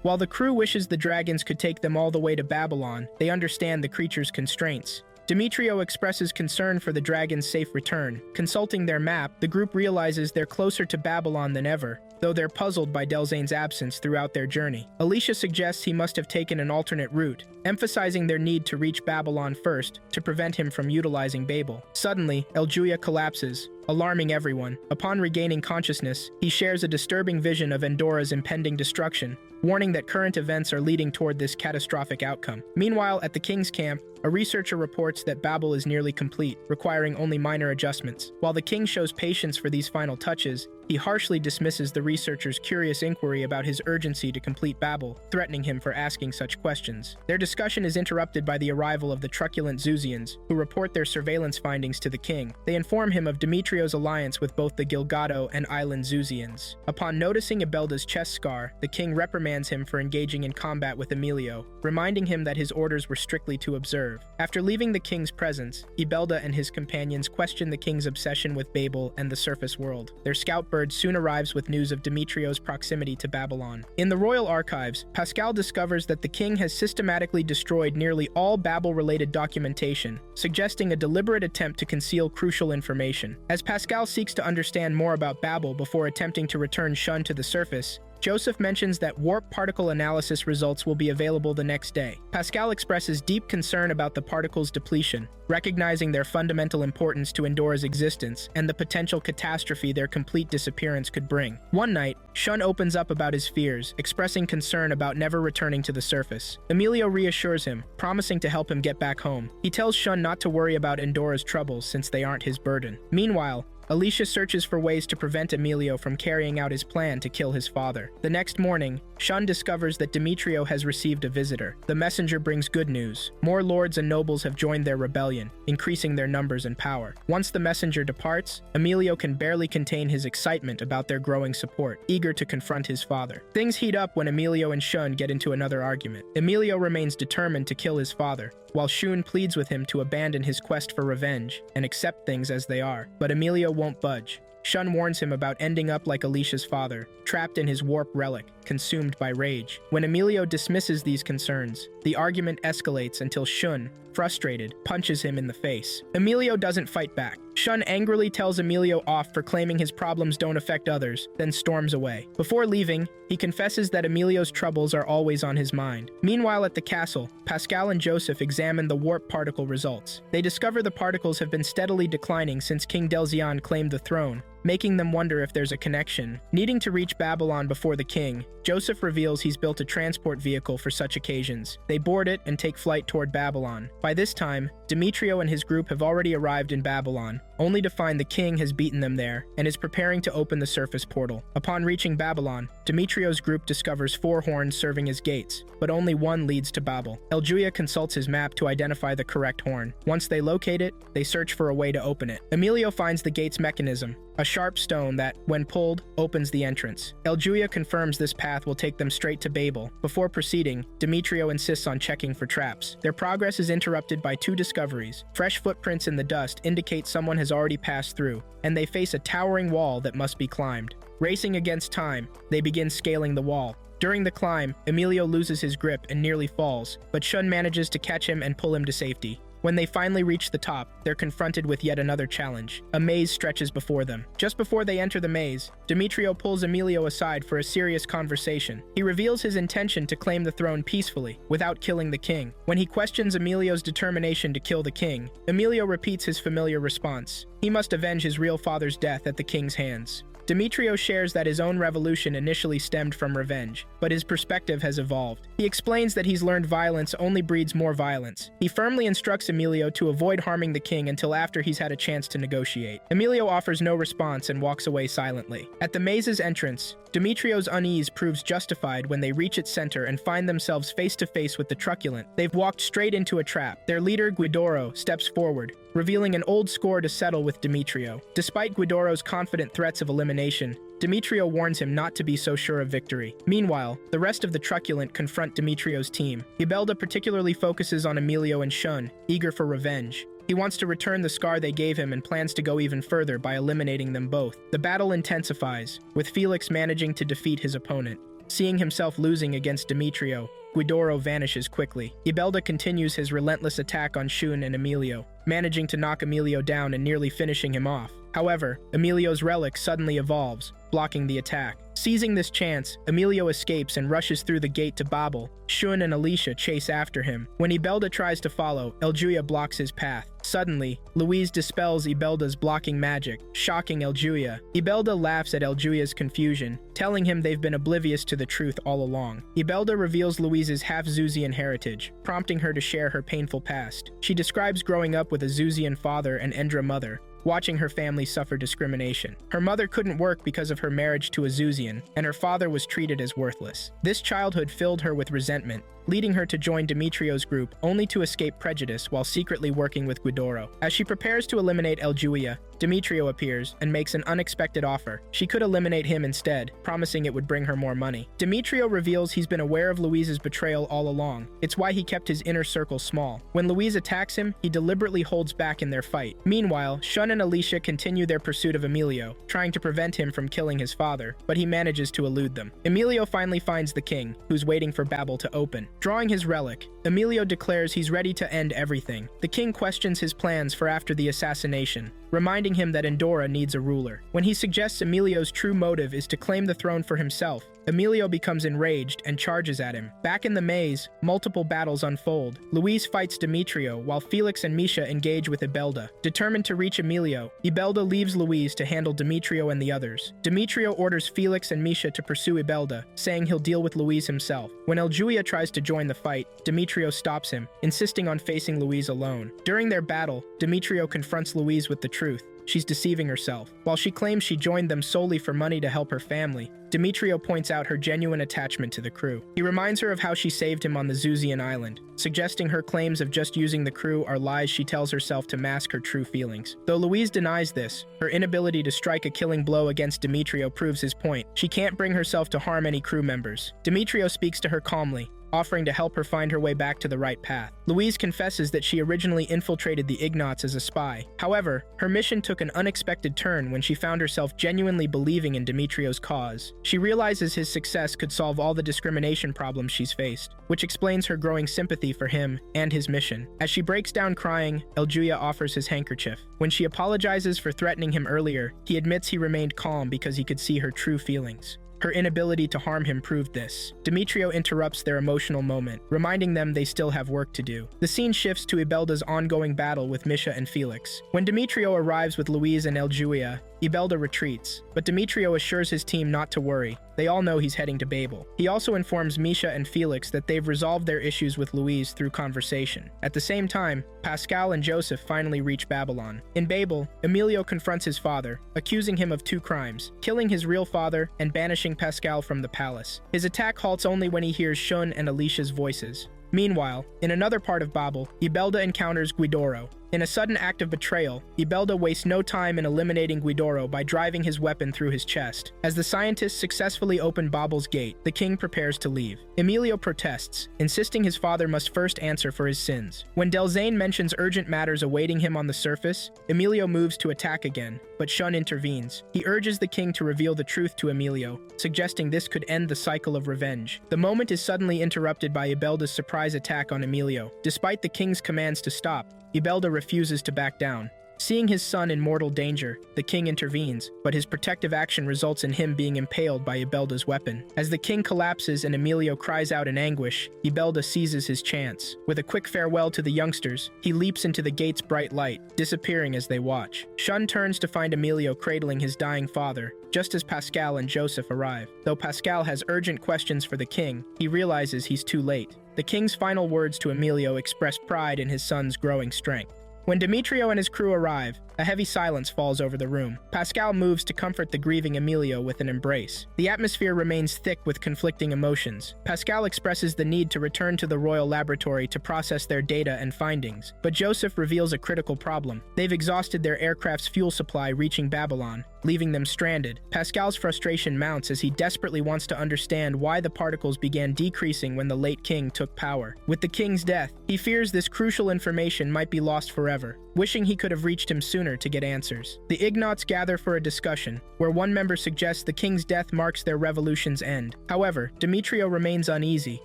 While the crew wishes the dragons could take them all the way to Babylon, they understand the creature's constraints. Demetrio expresses concern for the dragon's safe return. Consulting their map, the group realizes they're closer to Babylon than ever, though they're puzzled by Delzane's absence throughout their journey. Alicia suggests he must have taken an alternate route, emphasizing their need to reach Babylon first to prevent him from utilizing Babel. Suddenly, Eljuya collapses, alarming everyone. Upon regaining consciousness, he shares a disturbing vision of Endora's impending destruction, warning that current events are leading toward this catastrophic outcome. Meanwhile, at the king's camp, a researcher reports that Babel is nearly complete, requiring only minor adjustments. While the king shows patience for these final touches, he harshly dismisses the researcher's curious inquiry about his urgency to complete Babel, threatening him for asking such questions. Their discussion is interrupted by the arrival of the truculent Zuzians, who report their surveillance findings to the king. They inform him of Demetrio's alliance with both the Gilgado and Island Zuzians. Upon noticing Ibelda's chest scar, the king reprimands him for engaging in combat with Emilio, reminding him that his orders were strictly to observe. After leaving the king's presence, Ibelda and his companions question the king's obsession with Babel and the surface world. Their scout bird soon arrives with news of Demetrio's proximity to Babylon. In the royal archives, Pascal discovers that the king has systematically destroyed nearly all Babel-related documentation, suggesting a deliberate attempt to conceal crucial information. As Pascal seeks to understand more about Babel before attempting to return Shun to the surface, Joseph mentions that warp particle analysis results will be available the next day. Pascal expresses deep concern about the particles' depletion, recognizing their fundamental importance to Endora's existence and the potential catastrophe their complete disappearance could bring. One night, Shun opens up about his fears, expressing concern about never returning to the surface. Emilio reassures him, promising to help him get back home. He tells Shun not to worry about Endora's troubles since they aren't his burden. Meanwhile, Alicia searches for ways to prevent Emilio from carrying out his plan to kill his father. The next morning, Shun discovers that Demetrio has received a visitor. The messenger brings good news. More lords and nobles have joined their rebellion, increasing their numbers and power. Once the messenger departs, Emilio can barely contain his excitement about their growing support, eager to confront his father. Things heat up when Emilio and Shun get into another argument. Emilio remains determined to kill his father, while Shun pleads with him to abandon his quest for revenge and accept things as they are. But Emilio won't budge. Shun warns him about ending up like Alicia's father, trapped in his warp relic, consumed by rage. When Emilio dismisses these concerns, the argument escalates until Shun, frustrated, punches him in the face. Emilio doesn't fight back. Shun angrily tells Emilio off for claiming his problems don't affect others, then storms away. Before leaving, he confesses that Emilio's troubles are always on his mind. Meanwhile, at the castle, Pascal and Joseph examine the warp particle results. They discover the particles have been steadily declining since King Delzian claimed the throne, making them wonder if there's a connection. Needing to reach Babylon before the king, Joseph reveals he's built a transport vehicle for such occasions. They board it and take flight toward Babylon. By this time, Demetrio and his group have already arrived in Babylon, only to find the king has beaten them there and is preparing to open the surface portal. Upon reaching Babylon, Demetrio's group discovers 4 horns serving as gates, but only one leads to Babel. Eljuya consults his map to identify the correct horn. Once they locate it, they search for a way to open it. Emilio finds the gate's mechanism, a sharp stone that, when pulled, opens the entrance. Eljuya confirms this path will take them straight to Babel. Before proceeding, Demetrio insists on checking for traps. Their progress is interrupted by 2 discoveries. Fresh footprints in the dust indicate someone has has already passed through, and they face a towering wall that must be climbed. Racing against time, they begin scaling the wall. During the climb, Emilio loses his grip and nearly falls, but Shun manages to catch him and pull him to safety. When they finally reach the top, they're confronted with yet another challenge. A maze stretches before them. Just before they enter the maze, Demetrio pulls Emilio aside for a serious conversation. He reveals his intention to claim the throne peacefully, without killing the king. When he questions Emilio's determination to kill the king, Emilio repeats his familiar response. He must avenge his real father's death at the king's hands. Demetrio shares that his own revolution initially stemmed from revenge, but his perspective has evolved. He explains that he's learned violence only breeds more violence. He firmly instructs Emilio to avoid harming the king until after he's had a chance to negotiate. Emilio offers no response and walks away silently. At the maze's entrance, Demetrio's unease proves justified when they reach its center and find themselves face to face with the truculent. They've walked straight into a trap. Their leader, Guidoro, steps forward, revealing an old score to settle with Demetrio. Despite Guidoro's confident threats of elimination, Demetrio warns him not to be so sure of victory. Meanwhile, the rest of the truculent confront Demetrio's team. Ibelda particularly focuses on Emilio and Shun, eager for revenge. He wants to return the scar they gave him and plans to go even further by eliminating them both. The battle intensifies, with Felix managing to defeat his opponent. Seeing himself losing against Demetrio, Guidoro vanishes quickly. Ibelda continues his relentless attack on Shun and Emilio, managing to knock Emilio down and nearly finishing him off. However, Emilio's relic suddenly evolves, blocking the attack. Seizing this chance, Emilio escapes and rushes through the gate to Babel. Shun and Alicia chase after him. When Ibelda tries to follow, Eljuya blocks his path. Suddenly, Louise dispels Ibelda's blocking magic, shocking Eljuya. Ibelda laughs at Eljuya's confusion, telling him they've been oblivious to the truth all along. Ibelda reveals Louise's half-Zuzian heritage, prompting her to share her painful past. She describes growing up with a Zuzian father and Endra mother, watching her family suffer discrimination. Her mother couldn't work because of her marriage to a Zuzian, and her father was treated as worthless. This childhood filled her with resentment, leading her to join Demetrio's group only to escape prejudice while secretly working with Guidoro. As she prepares to eliminate Eljuya, Demetrio appears and makes an unexpected offer. She could eliminate him instead, promising it would bring her more money. Demetrio reveals he's been aware of Louise's betrayal all along. It's why he kept his inner circle small. When Louise attacks him, he deliberately holds back in their fight. Meanwhile, Shun and Alicia continue their pursuit of Emilio, trying to prevent him from killing his father, but he manages to elude them. Emilio finally finds the king, who's waiting for Babel to open. Drawing his relic, Emilio declares he's ready to end everything. The king questions his plans for after the assassination, reminding him that Endora needs a ruler. When he suggests Emilio's true motive is to claim the throne for himself, Emilio becomes enraged and charges at him. Back in the maze, multiple battles unfold. Louise fights Demetrio, while Felix and Misha engage with Ibelda. Determined to reach Emilio, Ibelda leaves Louise to handle Demetrio and the others. Demetrio orders Felix and Misha to pursue Ibelda, saying he'll deal with Louise himself. When Eljuya tries to join the fight, Demetrio stops him, insisting on facing Louise alone. During their battle, Demetrio confronts Louise with the truth. She's deceiving herself. While she claims she joined them solely for money to help her family, Demetrio points out her genuine attachment to the crew. He reminds her of how she saved him on the Zuzian island, suggesting her claims of just using the crew are lies she tells herself to mask her true feelings. Though Louise denies this, her inability to strike a killing blow against Demetrio proves his point. She can't bring herself to harm any crew members. Demetrio speaks to her calmly, offering to help her find her way back to the right path. Louise confesses that she originally infiltrated the Ignots as a spy. However, her mission took an unexpected turn when she found herself genuinely believing in Demetrio's cause. She realizes his success could solve all the discrimination problems she's faced, which explains her growing sympathy for him and his mission. As she breaks down crying, Eljuya offers his handkerchief. When she apologizes for threatening him earlier, he admits he remained calm because he could see her true feelings. Her inability to harm him proved this. Demetrio interrupts their emotional moment, reminding them they still have work to do. The scene shifts to Ibelda's ongoing battle with Misha and Felix. When Demetrio arrives with Louise and Eljuya, Ibelda retreats, but Demetrio assures his team not to worry. They all know he's heading to Babel. He also informs Misha and Felix that they've resolved their issues with Louise through conversation. At the same time, Pascal and Joseph finally reach Babylon. In Babel, Emilio confronts his father, accusing him of 2 crimes, killing his real father and banishing Pascal from the palace. His attack halts only when he hears Shun and Alicia's voices. Meanwhile, in another part of Babel, Ibelda encounters Guidoro. In a sudden act of betrayal, Ibelda wastes no time in eliminating Guidoro by driving his weapon through his chest. As the scientists successfully open Babel's gate, the king prepares to leave. Emilio protests, insisting his father must first answer for his sins. When Delzane mentions urgent matters awaiting him on the surface, Emilio moves to attack again, but Shun intervenes. He urges the king to reveal the truth to Emilio, suggesting this could end the cycle of revenge. The moment is suddenly interrupted by Ibelda's surprise attack on Emilio. Despite the king's commands to stop, Ibelda refuses to back down. Seeing his son in mortal danger, the king intervenes, but his protective action results in him being impaled by Ibelda's weapon. As the king collapses and Emilio cries out in anguish, Ibelda seizes his chance. With a quick farewell to the youngsters, he leaps into the gate's bright light, disappearing as they watch. Shun turns to find Emilio cradling his dying father, just as Pascal and Joseph arrive. Though Pascal has urgent questions for the king, he realizes he's too late. The king's final words to Emilio express pride in his son's growing strength. When Demetrio and his crew arrive, a heavy silence falls over the room. Pascal moves to comfort the grieving Emilio with an embrace. The atmosphere remains thick with conflicting emotions. Pascal expresses the need to return to the royal laboratory to process their data and findings, but Joseph reveals a critical problem. They've exhausted their aircraft's fuel supply reaching Babylon, leaving them stranded. Pascal's frustration mounts as he desperately wants to understand why the particles began decreasing when the late king took power. With the king's death, he fears this crucial information might be lost forever, wishing he could have reached him sooner to get answers. The Ignots gather for a discussion, where one member suggests the king's death marks their revolution's end. However, Demetrio remains uneasy,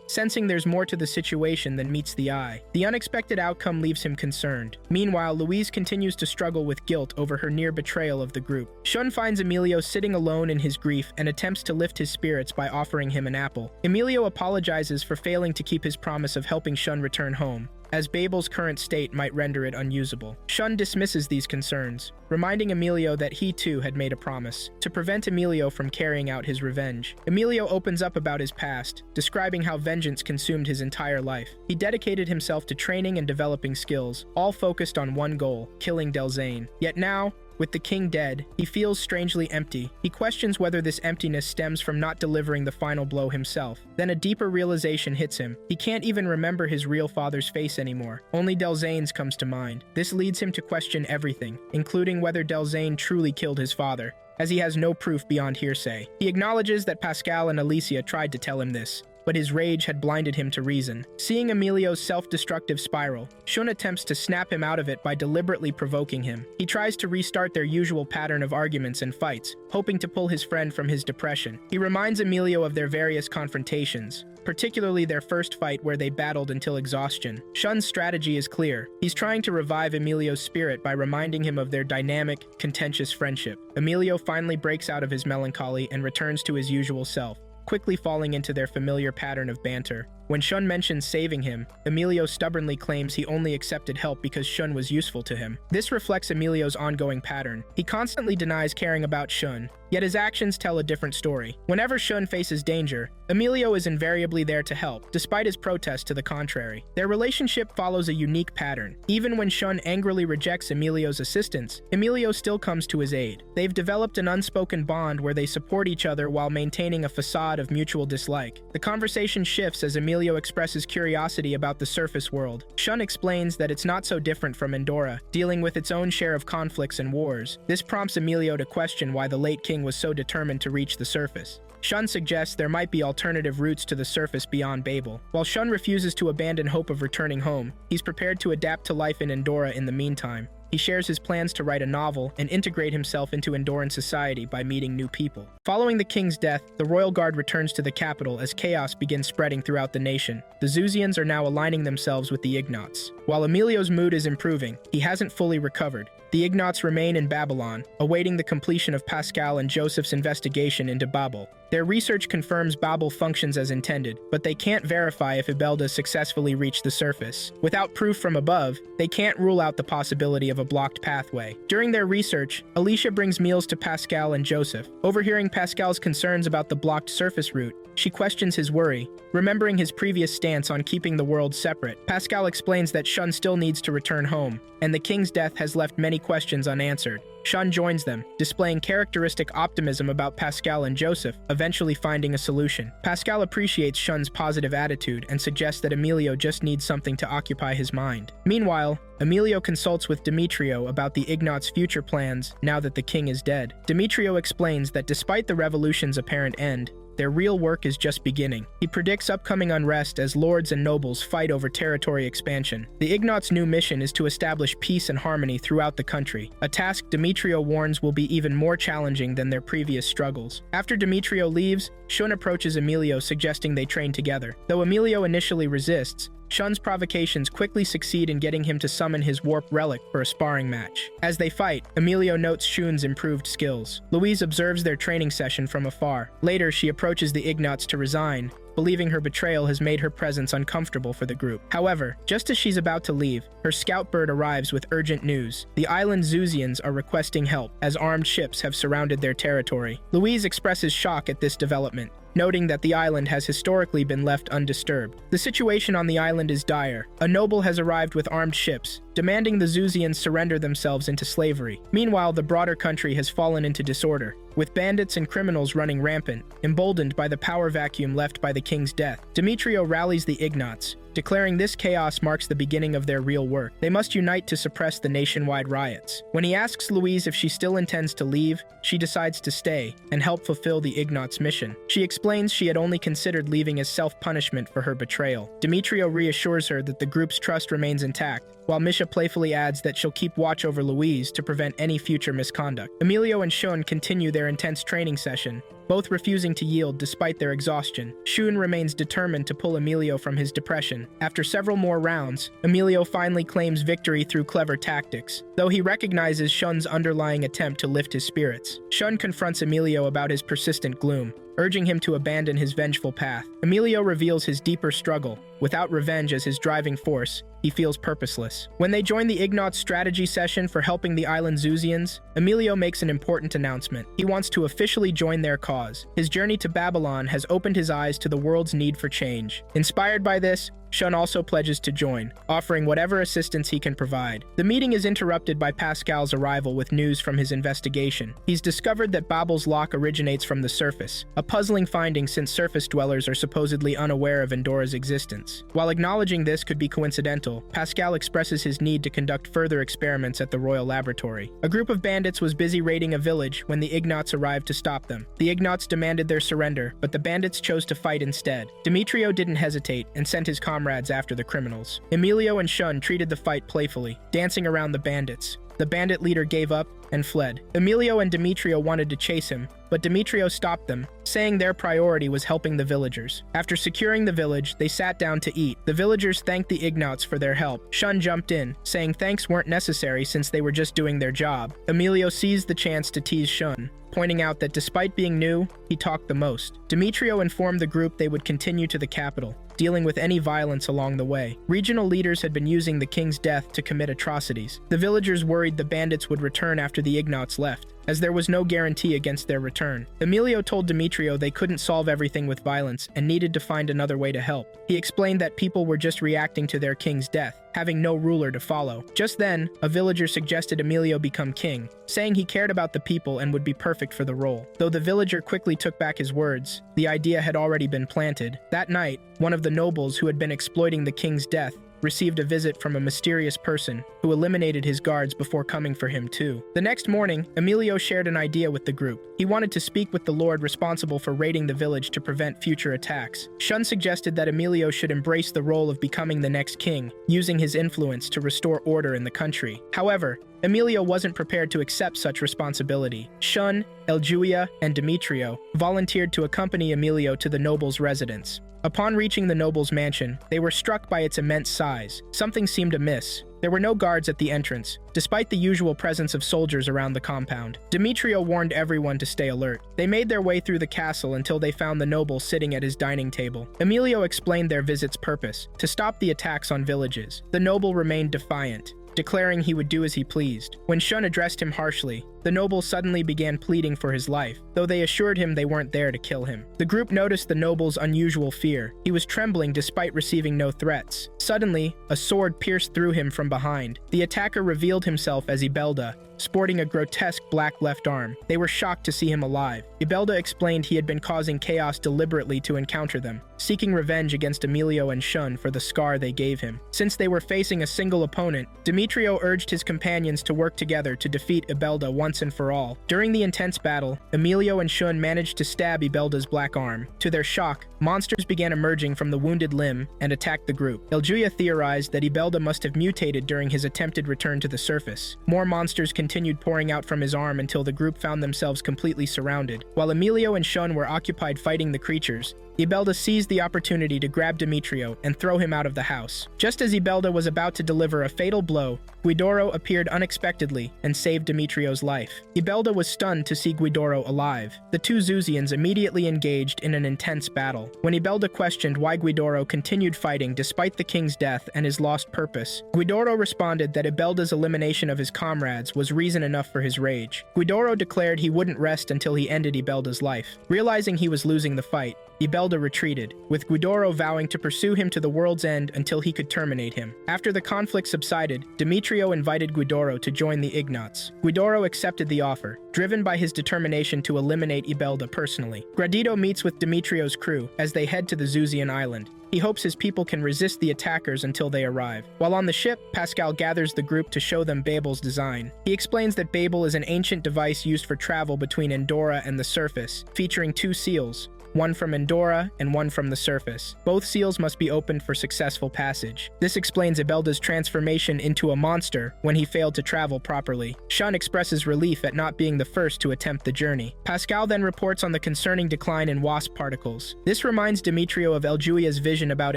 sensing there's more to the situation than meets the eye. The unexpected outcome leaves him concerned. Meanwhile, Louise continues to struggle with guilt over her near betrayal of the group. Shun finds Emilio sitting alone in his grief and attempts to lift his spirits by offering him an apple. Emilio apologizes for failing to keep his promise of helping Shun return home, as Babel's current state might render it unusable. Shun dismisses these concerns, reminding Emilio that he too had made a promise to prevent Emilio from carrying out his revenge. Emilio opens up about his past, describing how vengeance consumed his entire life. He dedicated himself to training and developing skills, all focused on one goal, killing Delzane. Yet now, with the king dead, he feels strangely empty. He questions whether this emptiness stems from not delivering the final blow himself. Then a deeper realization hits him. He can't even remember his real father's face anymore. Only Delzane's comes to mind. This leads him to question everything, including whether Delzane truly killed his father, as he has no proof beyond hearsay. He acknowledges that Pascal and Alicia tried to tell him this, but his rage had blinded him to reason. Seeing Emilio's self-destructive spiral, Shun attempts to snap him out of it by deliberately provoking him. He tries to restart their usual pattern of arguments and fights, hoping to pull his friend from his depression. He reminds Emilio of their various confrontations, particularly their first fight where they battled until exhaustion. Shun's strategy is clear. He's trying to revive Emilio's spirit by reminding him of their dynamic, contentious friendship. Emilio finally breaks out of his melancholy and returns to his usual self, quickly falling into their familiar pattern of banter. When Shun mentions saving him, Emilio stubbornly claims he only accepted help because Shun was useful to him. This reflects Emilio's ongoing pattern. He constantly denies caring about Shun, yet his actions tell a different story. Whenever Shun faces danger, Emilio is invariably there to help, despite his protest to the contrary. Their relationship follows a unique pattern. Even when Shun angrily rejects Emilio's assistance, Emilio still comes to his aid. They've developed an unspoken bond where they support each other while maintaining a facade of mutual dislike. The conversation shifts as Emilio expresses curiosity about the surface world. Shun explains that it's not so different from Endora, dealing with its own share of conflicts and wars. This prompts Emilio to question why the late king was so determined to reach the surface. Shun suggests there might be alternative routes to the surface beyond Babel. While Shun refuses to abandon hope of returning home, he's prepared to adapt to life in Endora in the meantime. He shares his plans to write a novel and integrate himself into Endoran society by meeting new people. Following the king's death, the royal guard returns to the capital as chaos begins spreading throughout the nation. The Zuzians are now aligning themselves with the Ignots. While Emilio's mood is improving, he hasn't fully recovered. The Ignots remain in Babylon, awaiting the completion of Pascal and Joseph's investigation into Babel. Their research confirms Babel functions as intended, but they can't verify if Ibelda successfully reached the surface. Without proof from above, they can't rule out the possibility of a blocked pathway. During their research, Alicia brings meals to Pascal and Joseph. Overhearing Pascal's concerns about the blocked surface route, she questions his worry, remembering his previous stance on keeping the world separate. Pascal explains that Shun still needs to return home, and the king's death has left many questions unanswered. Shun joins them, displaying characteristic optimism about Pascal and Joseph, eventually finding a solution. Pascal appreciates Shun's positive attitude and suggests that Emilio just needs something to occupy his mind. Meanwhile, Emilio consults with Demetrio about the Ignat's future plans now that the king is dead. Demetrio explains that despite the revolution's apparent end, their real work is just beginning. He predicts upcoming unrest as lords and nobles fight over territory expansion. The Ignat's new mission is to establish peace and harmony throughout the country, a task Demetrio warns will be even more challenging than their previous struggles. After Demetrio leaves, Shun approaches Emilio suggesting they train together. Though Emilio initially resists, Shun's provocations quickly succeed in getting him to summon his warp relic for a sparring match. As they fight, Emilio notes Shun's improved skills. Louise observes their training session from afar. Later, she approaches the Ignats to resign, believing her betrayal has made her presence uncomfortable for the group. However, just as she's about to leave, her scout bird arrives with urgent news. The island Zuzians are requesting help, as armed ships have surrounded their territory. Louise expresses shock at this development, noting that the island has historically been left undisturbed. The situation on the island is dire. A noble has arrived with armed ships, demanding the Zuzians surrender themselves into slavery. Meanwhile, the broader country has fallen into disorder, with bandits and criminals running rampant, emboldened by the power vacuum left by the king's death. Demetrio rallies the Ignats, declaring this chaos marks the beginning of their real work. They must unite to suppress the nationwide riots. When he asks Louise if she still intends to leave, she decides to stay and help fulfill the Ignat's mission. She explains she had only considered leaving as self-punishment for her betrayal. Demetrio reassures her that the group's trust remains intact, while Misha playfully adds that she'll keep watch over Louise to prevent any future misconduct. Emilio and Shun continue their intense training session, both refusing to yield despite their exhaustion. Shun remains determined to pull Emilio from his depression. After several more rounds, Emilio finally claims victory through clever tactics, though he recognizes Shun's underlying attempt to lift his spirits. Shun confronts Emilio about his persistent gloom, urging him to abandon his vengeful path. Emilio reveals his deeper struggle. Without revenge as his driving force, he feels purposeless. When they join the Ignat's strategy session for helping the island Zuzians, Emilio makes an important announcement. He wants to officially join their cause. His journey to Babylon has opened his eyes to the world's need for change. Inspired by this, Shun also pledges to join, offering whatever assistance he can provide. The meeting is interrupted by Pascal's arrival with news from his investigation. He's discovered that Babel's lock originates from the surface, a puzzling finding since surface dwellers are supposedly unaware of Endora's existence. While acknowledging this could be coincidental, Pascal expresses his need to conduct further experiments at the Royal Laboratory. A group of bandits was busy raiding a village when the Ignats arrived to stop them. The Ignats demanded their surrender, but the bandits chose to fight instead. Demetrio didn't hesitate and sent his comrades after the criminals. Emilio and Shun treated the fight playfully, dancing around the bandits. The bandit leader gave up and fled. Emilio and Demetrio wanted to chase him, but Demetrio stopped them, saying their priority was helping the villagers. After securing the village, they sat down to eat. The villagers thanked the Ignats for their help. Shun jumped in, saying thanks weren't necessary since they were just doing their job. Emilio seized the chance to tease Shun, pointing out that despite being new, he talked the most. Demetrio informed the group they would continue to the capital, dealing with any violence along the way. Regional leaders had been using the king's death to commit atrocities. The villagers worried the bandits would return after the Ignats left, as there was no guarantee against their return. Emilio told Demetrio they couldn't solve everything with violence and needed to find another way to help. He explained that people were just reacting to their king's death, having no ruler to follow. Just then, a villager suggested Emilio become king, saying he cared about the people and would be perfect for the role. Though the villager quickly took back his words, the idea had already been planted. That night, one of the nobles who had been exploiting the king's death received a visit from a mysterious person who eliminated his guards before coming for him too. The next morning, Emilio shared an idea with the group. He wanted to speak with the lord responsible for raiding the village to prevent future attacks. Shun suggested that Emilio should embrace the role of becoming the next king, using his influence to restore order in the country. However, Emilio wasn't prepared to accept such responsibility. Shun, Eljuia, and Demetrio volunteered to accompany Emilio to the noble's residence. Upon reaching the noble's mansion, they were struck by its immense size. Something seemed amiss. There were no guards at the entrance, despite the usual presence of soldiers around the compound. Demetrio warned everyone to stay alert. They made their way through the castle until they found the noble sitting at his dining table. Emilio explained their visit's purpose, to stop the attacks on villages. The noble remained defiant, declaring he would do as he pleased. When Shun addressed him harshly, the nobles suddenly began pleading for his life, though they assured him they weren't there to kill him. The group noticed the noble's unusual fear. He was trembling despite receiving no threats. Suddenly, a sword pierced through him from behind. The attacker revealed himself as Ibelda, sporting a grotesque black left arm. They were shocked to see him alive. Ibelda explained he had been causing chaos deliberately to encounter them, seeking revenge against Emilio and Shun for the scar they gave him. Since they were facing a single opponent, Demetrio urged his companions to work together to defeat Ibelda once and for all. During the intense battle, Emilio and Shun managed to stab Ibelda's black arm. To their shock, monsters began emerging from the wounded limb and attacked the group. Eljuya theorized that Ibelda must have mutated during his attempted return to the surface. More monsters continued pouring out from his arm until the group found themselves completely surrounded. While Emilio and Shun were occupied fighting the creatures, Ibelda seized the opportunity to grab Demetrio and throw him out of the house. Just as Ibelda was about to deliver a fatal blow, Guidoro appeared unexpectedly and saved Demetrio's life. Ibelda was stunned to see Guidoro alive. The two Zuzians immediately engaged in an intense battle. When Ibelda questioned why Guidoro continued fighting despite the king's death and his lost purpose, Guidoro responded that Ibelda's elimination of his comrades was reason enough for his rage. Guidoro declared he wouldn't rest until he ended Ibelda's life. Realizing he was losing the fight, Ibelda retreated, with Guidoro vowing to pursue him to the world's end until he could terminate him. After the conflict subsided, Demetrio invited Guidoro to join the Ignots. Guidoro accepted the offer, driven by his determination to eliminate Ibelda personally. Gradito meets with Demetrio's crew as they head to the Zuzian island. He hopes his people can resist the attackers until they arrive. While on the ship, Pascal gathers the group to show them Babel's design. He explains that Babel is an ancient device used for travel between Endora and the surface, featuring two seals, one from Endora and one from the surface. Both seals must be opened for successful passage. This explains Ibelda's transformation into a monster when he failed to travel properly. Shun expresses relief at not being the first to attempt the journey. Pascal then reports on the concerning decline in wasp particles. This reminds Demetrio of Eljuia's vision about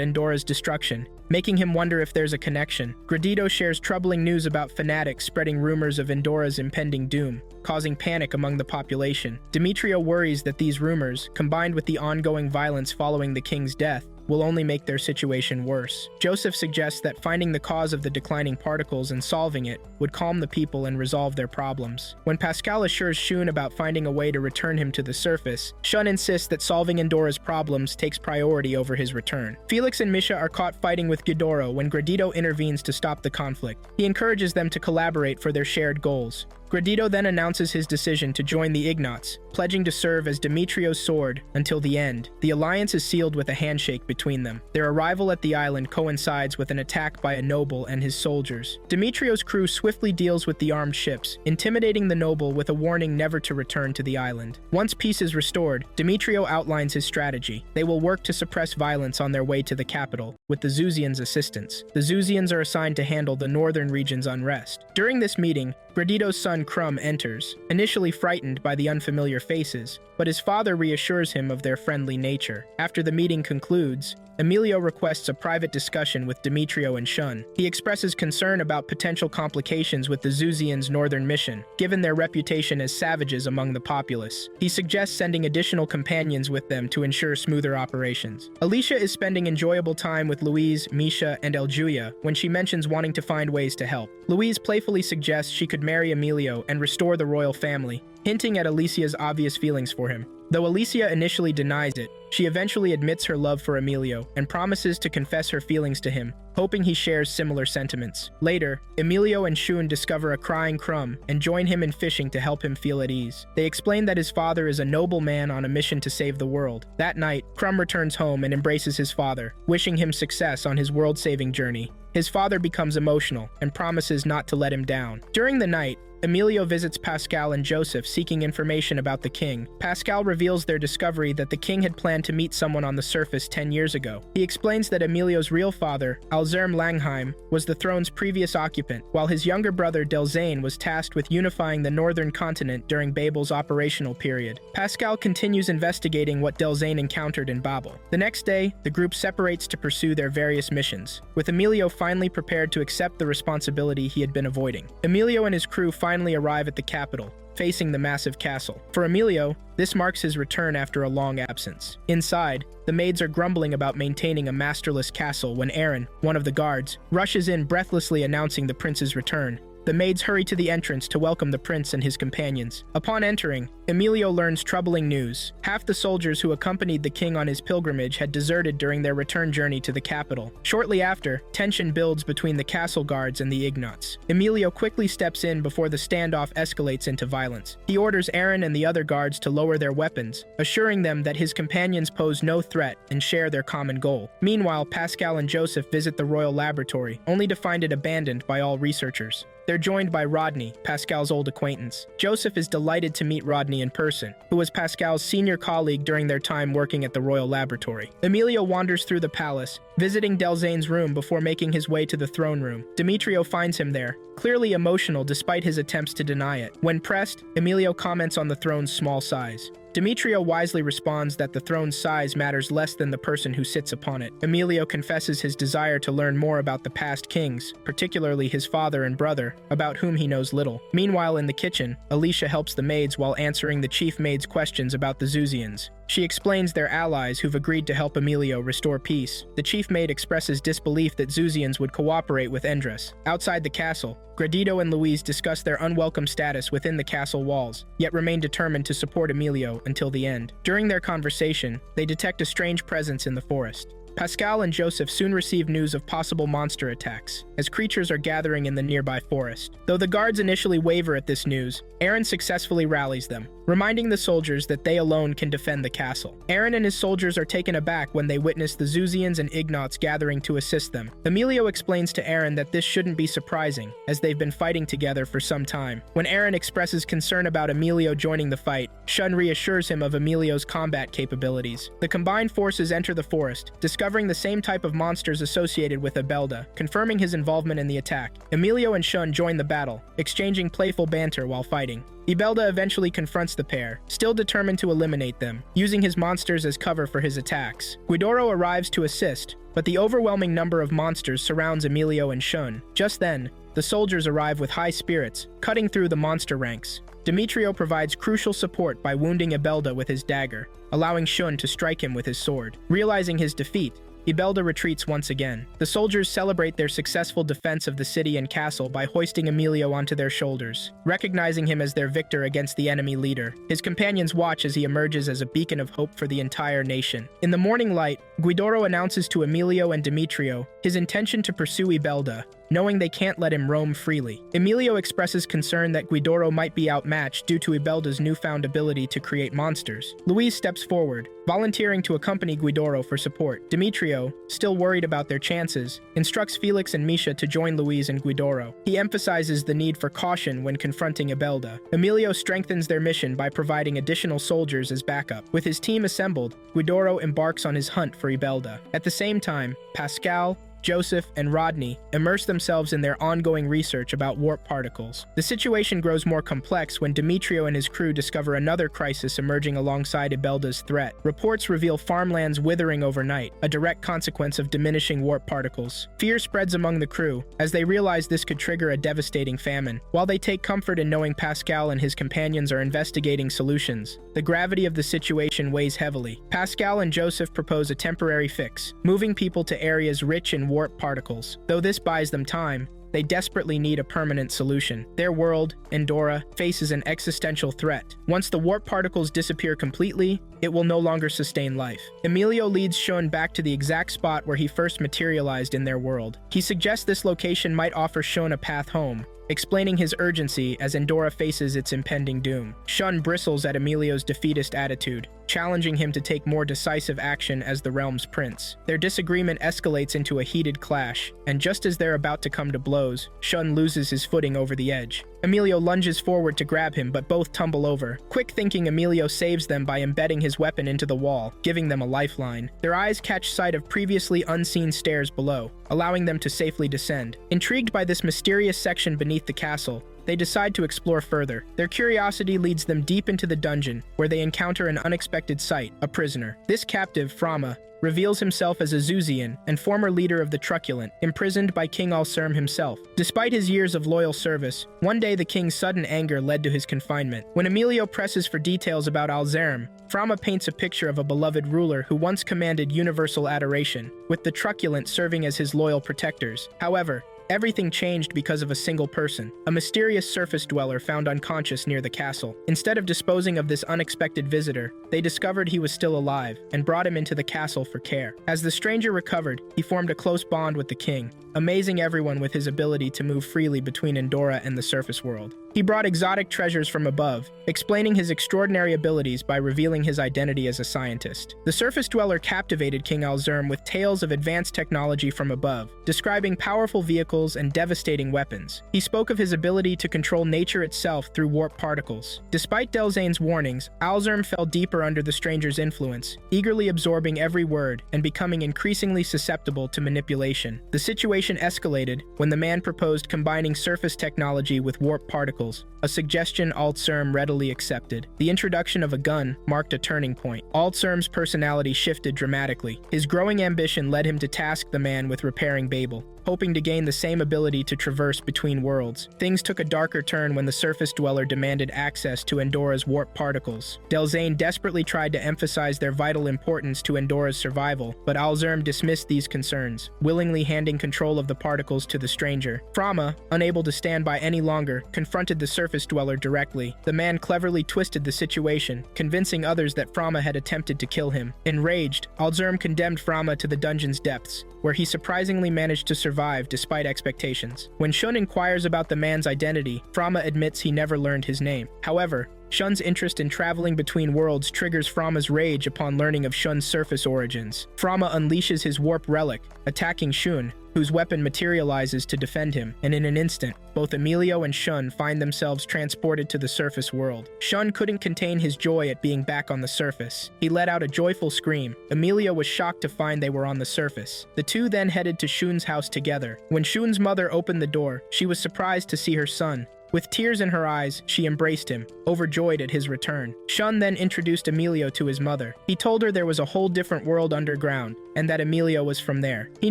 Endora's destruction, making him wonder if there's a connection. Gradito shares troubling news about fanatics spreading rumors of Endora's impending doom, causing panic among the population. Demetrio worries that these rumors, combined with the ongoing violence following the king's death, will only make their situation worse. Joseph suggests that finding the cause of the declining particles and solving it would calm the people and resolve their problems. When Pascal assures Shun about finding a way to return him to the surface, Shun insists that solving Endora's problems takes priority over his return. Felix and Misha are caught fighting with Guidoro when Gradito intervenes to stop the conflict. He encourages them to collaborate for their shared goals. Gradito then announces his decision to join the Ignots, pledging to serve as Demetrio's sword until the end. The alliance is sealed with a handshake between them. Their arrival at the island coincides with an attack by a noble and his soldiers. Demetrio's crew swiftly deals with the armed ships, intimidating the noble with a warning never to return to the island. Once peace is restored, Demetrio outlines his strategy. They will work to suppress violence on their way to the capital, with the Zuzians' assistance. The Zuzians are assigned to handle the northern region's unrest. During this meeting, Gradito's son Crumb enters, initially frightened by the unfamiliar faces, but his father reassures him of their friendly nature. After the meeting concludes, Emilio requests a private discussion with Demetrio and Shun. He expresses concern about potential complications with the Zuzians' northern mission, given their reputation as savages among the populace. He suggests sending additional companions with them to ensure smoother operations. Alicia is spending enjoyable time with Louise, Misha, and Eljuya when she mentions wanting to find ways to help. Louise playfully suggests she could marry Emilio and restore the royal family, hinting at Alicia's obvious feelings for him. Though Alicia initially denies it, she eventually admits her love for Emilio and promises to confess her feelings to him, hoping he shares similar sentiments. Later, Emilio and Shun discover a crying Crumb and join him in fishing to help him feel at ease. They explain that his father is a noble man on a mission to save the world. That night, Crumb returns home and embraces his father, wishing him success on his world-saving journey. His father becomes emotional and promises not to let him down. During the night, Emilio visits Pascal and Joseph seeking information about the king. Pascal reveals their discovery that the king had planned to meet someone on the surface 10 years ago. He explains that Emilio's real father, Alzerm Langheim, was the throne's previous occupant, while his younger brother Delzane was tasked with unifying the northern continent during Babel's operational period. Pascal continues investigating what Delzane encountered in Babel. The next day, the group separates to pursue their various missions, with Emilio finally prepared to accept the responsibility he had been avoiding. Emilio and his crew finally arrive at the capital, facing the massive castle. For Emilio, this marks his return after a long absence. Inside, the maids are grumbling about maintaining a masterless castle when Aaron, one of the guards, rushes in breathlessly announcing the prince's return. The maids hurry to the entrance to welcome the prince and his companions. Upon entering, Emilio learns troubling news. Half the soldiers who accompanied the king on his pilgrimage had deserted during their return journey to the capital. Shortly after, tension builds between the castle guards and the Ignots. Emilio quickly steps in before the standoff escalates into violence. He orders Eren and the other guards to lower their weapons, assuring them that his companions pose no threat and share their common goal. Meanwhile, Pascal and Joseph visit the royal laboratory, only to find it abandoned by all researchers. They're joined by Rodney, Pascal's old acquaintance. Joseph is delighted to meet Rodney in person, who was Pascal's senior colleague during their time working at the Royal Laboratory. Emilio wanders through the palace, visiting Delzane's room before making his way to the throne room. Demetrio finds him there, clearly emotional despite his attempts to deny it. When pressed, Emilio comments on the throne's small size. Demetrio wisely responds that the throne's size matters less than the person who sits upon it. Emilio confesses his desire to learn more about the past kings, particularly his father and brother, about whom he knows little. Meanwhile, in the kitchen, Alicia helps the maids while answering the chief maid's questions about the Zuzians. She explains they're allies who've agreed to help Emilio restore peace. The chief maid expresses disbelief that Zuzians would cooperate with Endress. Outside the castle, Gradito and Louise discuss their unwelcome status within the castle walls, yet remain determined to support Emilio until the end. During their conversation, they detect a strange presence in the forest. Pascal and Joseph soon receive news of possible monster attacks, as creatures are gathering in the nearby forest. Though the guards initially waver at this news, Eren successfully rallies them, reminding the soldiers that they alone can defend the castle. Eren and his soldiers are taken aback when they witness the Zuzians and Ignots gathering to assist them. Emilio explains to Eren that this shouldn't be surprising, as they've been fighting together for some time. When Eren expresses concern about Emilio joining the fight, Shun reassures him of Emilio's combat capabilities. The combined forces enter the forest, discovering the same type of monsters associated with Ibelda, confirming his involvement in the attack. Emilio and Shun join the battle, exchanging playful banter while fighting. Ibelda eventually confronts the pair, still determined to eliminate them, using his monsters as cover for his attacks. Guidoro arrives to assist, but the overwhelming number of monsters surrounds Emilio and Shun. Just then, the soldiers arrive with high spirits, cutting through the monster ranks. Demetrio provides crucial support by wounding Ibelda with his dagger, allowing Shun to strike him with his sword. Realizing his defeat, Ibelda retreats once again. The soldiers celebrate their successful defense of the city and castle by hoisting Emilio onto their shoulders, recognizing him as their victor against the enemy leader. His companions watch as he emerges as a beacon of hope for the entire nation. In the morning light, Guidoro announces to Emilio and Demetrio his intention to pursue Ibelda, knowing they can't let him roam freely. Emilio expresses concern that Guidoro might be outmatched due to Ibelda's newfound ability to create monsters. Louise steps forward, volunteering to accompany Guidoro for support. Demetrio, still worried about their chances, instructs Felix and Misha to join Louise and Guidoro. He emphasizes the need for caution when confronting Ibelda. Emilio strengthens their mission by providing additional soldiers as backup. With his team assembled, Guidoro embarks on his hunt for Ibelda. At the same time, Pascal, Joseph, and Rodney immerse themselves in their ongoing research about warp particles. The situation grows more complex when Demetrio and his crew discover another crisis emerging alongside Ibelda's threat. Reports reveal farmlands withering overnight, a direct consequence of diminishing warp particles. Fear spreads among the crew, as they realize this could trigger a devastating famine. While they take comfort in knowing Pascal and his companions are investigating solutions, the gravity of the situation weighs heavily. Pascal and Joseph propose a temporary fix, moving people to areas rich in warp particles. Though this buys them time, they desperately need a permanent solution. Their world, Endora, faces an existential threat. Once the warp particles disappear completely, it will no longer sustain life. Emilio leads Shun back to the exact spot where he first materialized in their world. He suggests this location might offer Shun a path home, explaining his urgency as Endora faces its impending doom. Shun bristles at Emilio's defeatist attitude, challenging him to take more decisive action as the realm's prince. Their disagreement escalates into a heated clash, and just as they're about to come to blows, Shun loses his footing over the edge. Emilio lunges forward to grab him, but both tumble over. Quick thinking, Emilio saves them by embedding his weapon into the wall, giving them a lifeline. Their eyes catch sight of previously unseen stairs below, allowing them to safely descend. Intrigued by this mysterious section beneath the castle, they decide to explore further. Their curiosity leads them deep into the dungeon, where they encounter an unexpected sight, a prisoner. This captive, Frama, reveals himself as a Zuzian and former leader of the Truculent, imprisoned by King Alserm himself. Despite his years of loyal service, one day the king's sudden anger led to his confinement. When Emilio presses for details about Alserm, Frama paints a picture of a beloved ruler who once commanded universal adoration, with the Truculent serving as his loyal protectors. However, Everything changed because of a single person, a mysterious surface dweller found unconscious near the castle. Instead of disposing of this unexpected visitor, they discovered he was still alive and brought him into the castle for care. As the stranger recovered, he formed a close bond with the king, amazing everyone with his ability to move freely between Endora and the surface world. He brought exotic treasures from above, explaining his extraordinary abilities by revealing his identity as a scientist. The surface dweller captivated King Alzurm with tales of advanced technology from above, describing powerful vehicles and devastating weapons. He spoke of his ability to control nature itself through warp particles. Despite Delzane's warnings, Alzurm fell deeper under the stranger's influence, eagerly absorbing every word and becoming increasingly susceptible to manipulation. The situation escalated when the man proposed combining surface technology with warp particles, a suggestion Alzurm readily accepted. The introduction of a gun marked a turning point. Alzurm's personality shifted dramatically. His growing ambition led him to task the man with repairing Babel, hoping to gain the same ability to traverse between worlds. Things took a darker turn when the surface dweller demanded access to Endora's warp particles. Delzane desperately tried to emphasize their vital importance to Endora's survival, but Alzurm dismissed these concerns, willingly handing control of the particles to the stranger. Frama, unable to stand by any longer, confronted the surface dweller directly. The man cleverly twisted the situation, convincing others that Frama had attempted to kill him. Enraged, Alzurm condemned Frama to the dungeon's depths, where he surprisingly managed to survive despite expectations. When Shun inquires about the man's identity, Frama admits he never learned his name. However, Shun's interest in traveling between worlds triggers Frama's rage upon learning of Shun's surface origins. Frama unleashes his warp relic, attacking Shun, whose weapon materializes to defend him, and in an instant, both Emilio and Shun find themselves transported to the surface world. Shun couldn't contain his joy at being back on the surface. He let out a joyful scream. Emilio was shocked to find they were on the surface. The two then headed to Shun's house together. When Shun's mother opened the door, she was surprised to see her son. With tears in her eyes, she embraced him, overjoyed at his return. Shun then introduced Emilio to his mother. He told her there was a whole different world underground, and that Emilio was from there. He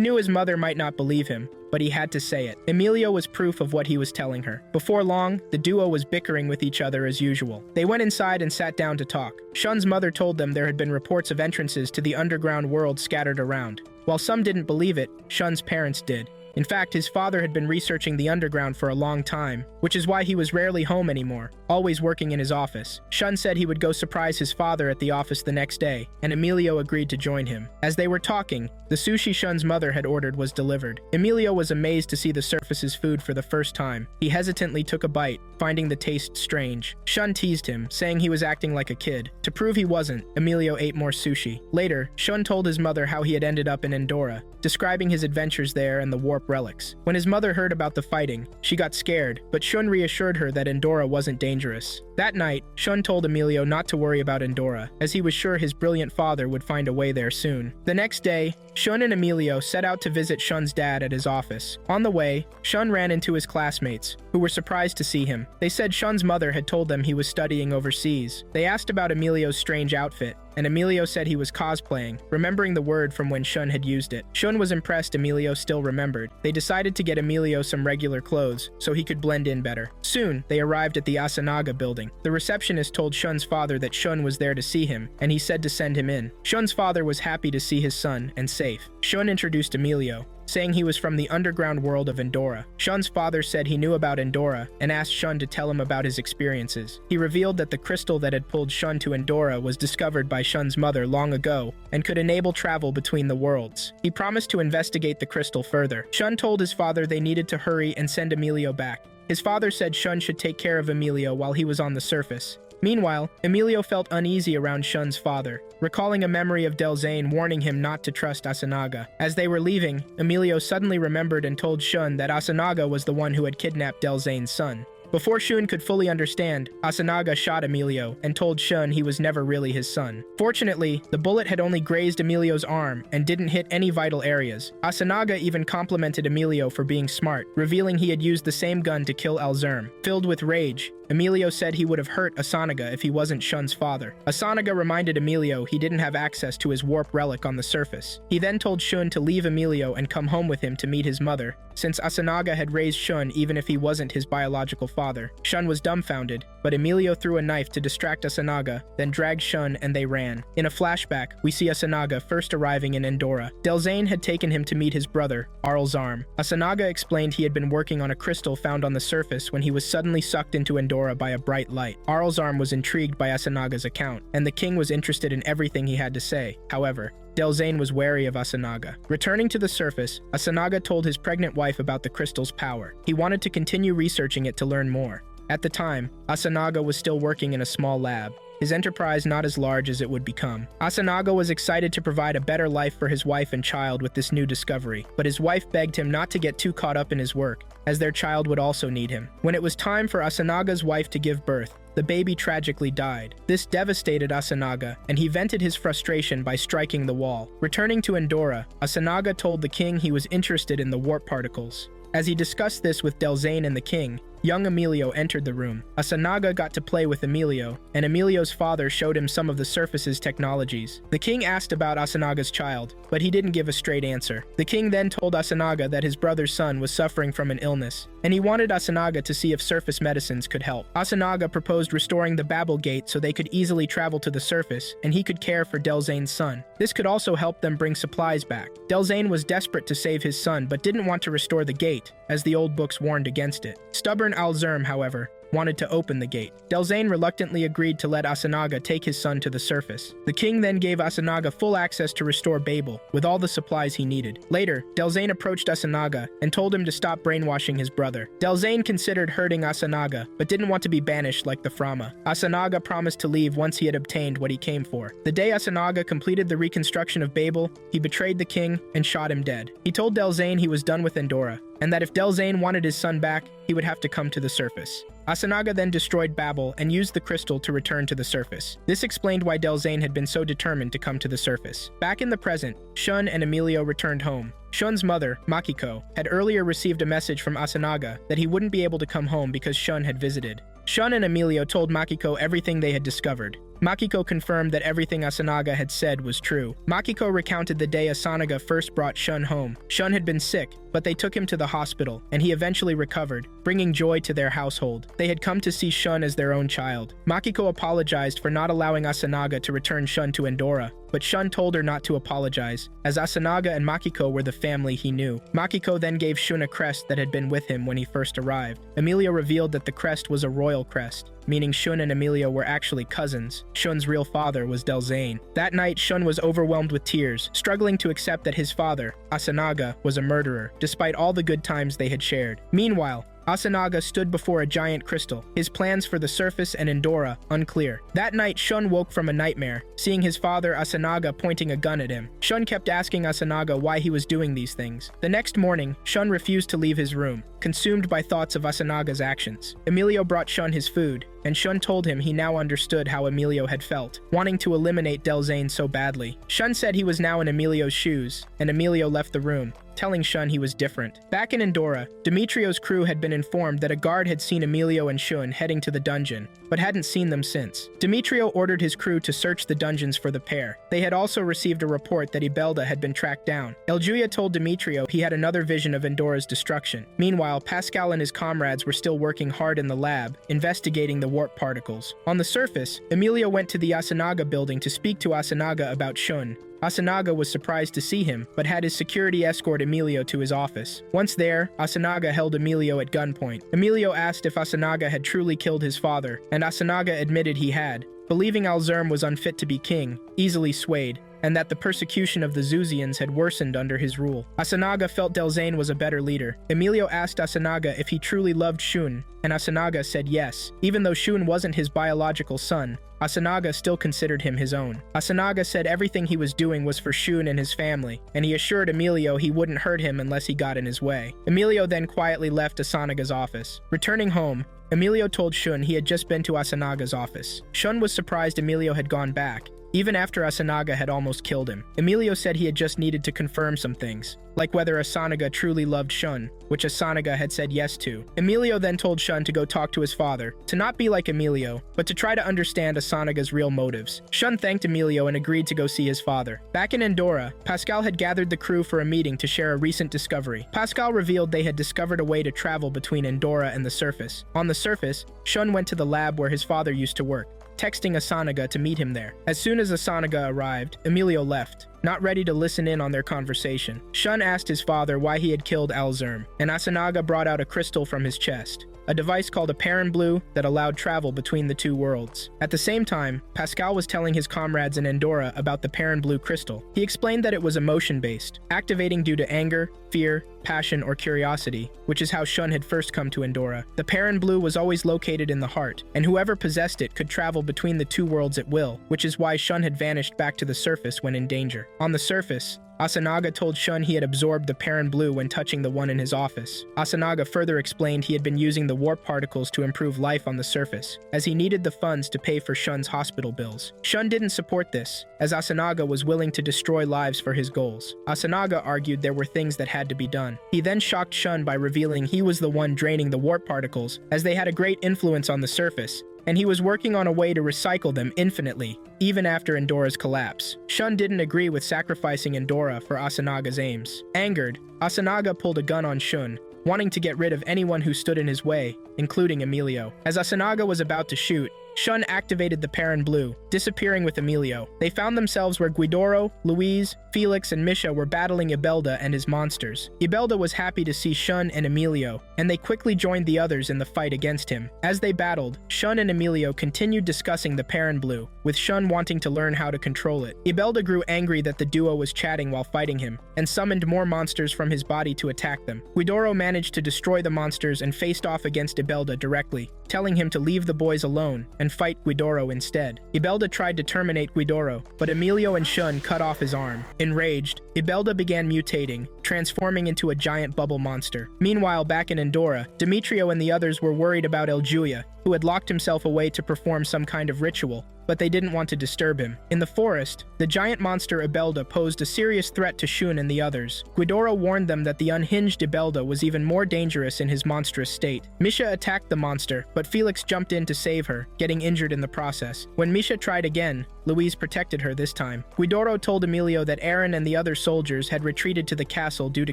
knew his mother might not believe him, but he had to say it. Emilio was proof of what he was telling her. Before long, the duo was bickering with each other as usual. They went inside and sat down to talk. Shun's mother told them there had been reports of entrances to the underground world scattered around. While some didn't believe it, Shun's parents did. In fact, his father had been researching the underground for a long time, which is why he was rarely home anymore, always working in his office. Shun said he would go surprise his father at the office the next day, and Emilio agreed to join him. As they were talking, the sushi Shun's mother had ordered was delivered. Emilio was amazed to see the surface's food for the first time. He hesitantly took a bite, finding the taste strange. Shun teased him, saying he was acting like a kid. To prove he wasn't, Emilio ate more sushi. Later, Shun told his mother how he had ended up in Endora, describing his adventures there and the warp relics. When his mother heard about the fighting, she got scared, but Shun reassured her that Endora wasn't dangerous. That night, Shun told Emilio not to worry about Endora, as he was sure his brilliant father would find a way there soon. The next day, Shun and Emilio set out to visit Shun's dad at his office. On the way, Shun ran into his classmates, who were surprised to see him. They said Shun's mother had told them he was studying overseas. They asked about Emilio's strange outfit, and Emilio said he was cosplaying, remembering the word from when Shun had used it. Shun was impressed Emilio still remembered. They decided to get Emilio some regular clothes, so he could blend in better. Soon, they arrived at the Asanaga building. The receptionist told Shun's father that Shun was there to see him, and he said to send him in. Shun's father was happy to see his son, and safe. Shun introduced Emilio, saying he was from the underground world of Endora. Shun's father said he knew about Endora and asked Shun to tell him about his experiences. He revealed that the crystal that had pulled Shun to Endora was discovered by Shun's mother long ago and could enable travel between the worlds. He promised to investigate the crystal further. Shun told his father they needed to hurry and send Emilio back. His father said Shun should take care of Emilio while he was on the surface. Meanwhile, Emilio felt uneasy around Shun's father, recalling a memory of Delzane warning him not to trust Asanaga. As they were leaving, Emilio suddenly remembered and told Shun that Asanaga was the one who had kidnapped Delzane's son. Before Shun could fully understand, Asanaga shot Emilio and told Shun he was never really his son. Fortunately, the bullet had only grazed Emilio's arm and didn't hit any vital areas. Asanaga even complimented Emilio for being smart, revealing he had used the same gun to kill Alzurm. Filled with rage, Emilio said he would have hurt Asanaga if he wasn't Shun's father. Asanaga reminded Emilio he didn't have access to his warp relic on the surface. He then told Shun to leave Emilio and come home with him to meet his mother, since Asanaga had raised Shun even if he wasn't his biological father. father. Shun was dumbfounded, but Emilio threw a knife to distract Asanaga, then dragged Shun and they ran. In a flashback, we see Asanaga first arriving in Endora. Delzane had taken him to meet his brother, Arlzarm. Asanaga explained he had been working on a crystal found on the surface when he was suddenly sucked into Endora by a bright light. Arlzarm was intrigued by Asanaga's account, and the king was interested in everything he had to say. However, Delzane was wary of Asanaga. Returning to the surface, Asanaga told his pregnant wife about the crystal's power. He wanted to continue researching it to learn more. At the time, Asanaga was still working in a small lab, his enterprise not as large as it would become. Asanaga was excited to provide a better life for his wife and child with this new discovery, but his wife begged him not to get too caught up in his work, as their child would also need him. When it was time for Asanaga's wife to give birth, the baby tragically died. This devastated Asanaga, and he vented his frustration by striking the wall. Returning to Endora, Asanaga told the king he was interested in the warp particles. As he discussed this with Delzane and the king, young Emilio entered the room. Asanaga got to play with Emilio, and Emilio's father showed him some of the surface's technologies. The king asked about Asanaga's child, but he didn't give a straight answer. The king then told Asanaga that his brother's son was suffering from an illness, and he wanted Asanaga to see if surface medicines could help. Asanaga proposed restoring the Babel Gate so they could easily travel to the surface, and he could care for Delzane's son. This could also help them bring supplies back. Delzane was desperate to save his son, but didn't want to restore the gate, as the old books warned against it. Stubborn Alzerm, however, wanted to open the gate. Delzane reluctantly agreed to let Asanaga take his son to the surface. The king then gave Asanaga full access to restore Babel, with all the supplies he needed. Later, Delzane approached Asanaga and told him to stop brainwashing his brother. Delzane considered hurting Asanaga, but didn't want to be banished like the Frama. Asanaga promised to leave once he had obtained what he came for. The day Asanaga completed the reconstruction of Babel, he betrayed the king and shot him dead. He told Delzane he was done with Endora, and that if Delzane wanted his son back, he would have to come to the surface. Asanaga then destroyed Babel and used the crystal to return to the surface. This explained why Delzane had been so determined to come to the surface. Back in the present, Shun and Emilio returned home. Shun's mother, Makiko, had earlier received a message from Asanaga that he wouldn't be able to come home because Shun had visited. Shun and Emilio told Makiko everything they had discovered. Makiko confirmed that everything Asanaga had said was true. Makiko recounted the day Asanaga first brought Shun home. Shun had been sick, but they took him to the hospital, and he eventually recovered, bringing joy to their household. They had come to see Shun as their own child. Makiko apologized for not allowing Asanaga to return Shun to Endora, but Shun told her not to apologize, as Asanaga and Makiko were the family he knew. Makiko then gave Shun a crest that had been with him when he first arrived. Emilio revealed that the crest was a royal crest, meaning Shun and Emilio were actually cousins. Shun's real father was Delzane. That night, Shun was overwhelmed with tears, struggling to accept that his father, Asanaga, was a murderer, despite all the good times they had shared. Meanwhile, Asanaga stood before a giant crystal, his plans for the surface and Endora unclear. That night, Shun woke from a nightmare, seeing his father Asanaga pointing a gun at him. Shun kept asking Asanaga why he was doing these things. The next morning, Shun refused to leave his room, consumed by thoughts of Asanaga's actions. Emilio brought Shun his food, and Shun told him he now understood how Emilio had felt, wanting to eliminate Delzane so badly. Shun said he was now in Emilio's shoes, and Emilio left the room, telling Shun he was different. Back in Endora, Demetrio's crew had been informed that a guard had seen Emilio and Shun heading to the dungeon, but hadn't seen them since. Demetrio ordered his crew to search the dungeons for the pair. They had also received a report that Ibelda had been tracked down. Eljuya told Demetrio he had another vision of Endora's destruction. Meanwhile, Pascal and his comrades were still working hard in the lab, investigating the warp particles. On the surface, Emilio went to the Asanaga building to speak to Asanaga about Shun. Asanaga was surprised to see him, but had his security escort Emilio to his office. Once there, Asanaga held Emilio at gunpoint. Emilio asked if Asanaga had truly killed his father, and Asanaga admitted he had, believing Alzerm was unfit to be king, easily swayed, and that the persecution of the Zuzians had worsened under his rule. Asanaga felt Delzane was a better leader. Emilio asked Asanaga if he truly loved Shun, and Asanaga said yes. Even though Shun wasn't his biological son, Asanaga still considered him his own. Asanaga said everything he was doing was for Shun and his family, and he assured Emilio he wouldn't hurt him unless he got in his way. Emilio then quietly left Asanaga's office. Returning home, Emilio told Shun he had just been to Asanaga's office. Shun was surprised Emilio had gone back, even after Asanaga had almost killed him. Emilio said he had just needed to confirm some things, like whether Asanaga truly loved Shun, which Asanaga had said yes to. Emilio then told Shun to go talk to his father, to not be like Emilio, but to try to understand Asanaga's real motives. Shun thanked Emilio and agreed to go see his father. Back in Endora, Pascal had gathered the crew for a meeting to share a recent discovery. Pascal revealed they had discovered a way to travel between Endora and the surface. On the surface, Shun went to the lab where his father used to work, texting Asanaga to meet him there. As soon as Asanaga arrived, Emilio left, not ready to listen in on their conversation. Shun asked his father why he had killed Alzerm, and Asanaga brought out a crystal from his chest, a device called a Perrin Blue that allowed travel between the two worlds. At the same time, Pascal was telling his comrades in Endora about the Perrin Blue crystal. He explained that it was emotion-based, activating due to anger, fear, passion, or curiosity, which is how Shun had first come to Endora. The Perrin Blue was always located in the heart, and whoever possessed it could travel between the two worlds at will, which is why Shun had vanished back to the surface when in danger. On the surface, Asanaga told Shun he had absorbed the Perrin Blue when touching the one in his office. Asanaga further explained he had been using the warp particles to improve life on the surface, as he needed the funds to pay for Shun's hospital bills. Shun didn't support this, as Asanaga was willing to destroy lives for his goals. Asanaga argued there were things that had to be done. He then shocked Shun by revealing he was the one draining the warp particles, as they had a great influence on the surface, and he was working on a way to recycle them infinitely, even after Endora's collapse. Shun didn't agree with sacrificing Endora for Asanaga's aims. Angered, Asanaga pulled a gun on Shun, wanting to get rid of anyone who stood in his way, including Emilio. As Asanaga was about to shoot, Shun activated the Perrin Blue, disappearing with Emilio. They found themselves where Guidoro, Louise, Felix, and Misha were battling Ibelda and his monsters. Ibelda was happy to see Shun and Emilio, and they quickly joined the others in the fight against him. As they battled, Shun and Emilio continued discussing the Perrin Blue, with Shun wanting to learn how to control it. Ibelda grew angry that the duo was chatting while fighting him, and summoned more monsters from his body to attack them. Guidoro managed to destroy the monsters and faced off against Ibelda directly, telling him to leave the boys alone and fight Guidoro instead. Ibelda tried to terminate Guidoro, but Emilio and Shun cut off his arm. Enraged, Ibelda began mutating, transforming into a giant bubble monster. Meanwhile, back in Endora, Demetrio and the others were worried about El Julia, who had locked himself away to perform some kind of ritual, but they didn't want to disturb him. In the forest, the giant monster Ibelda posed a serious threat to Shun and the others. Guidoro warned them that the unhinged Ibelda was even more dangerous in his monstrous state. Misha attacked the monster, but Felix jumped in to save her, getting injured in the process. When Misha tried again, Louise protected her this time. Guidoro told Emilio that Aaron and the other soldiers had retreated to the castle due to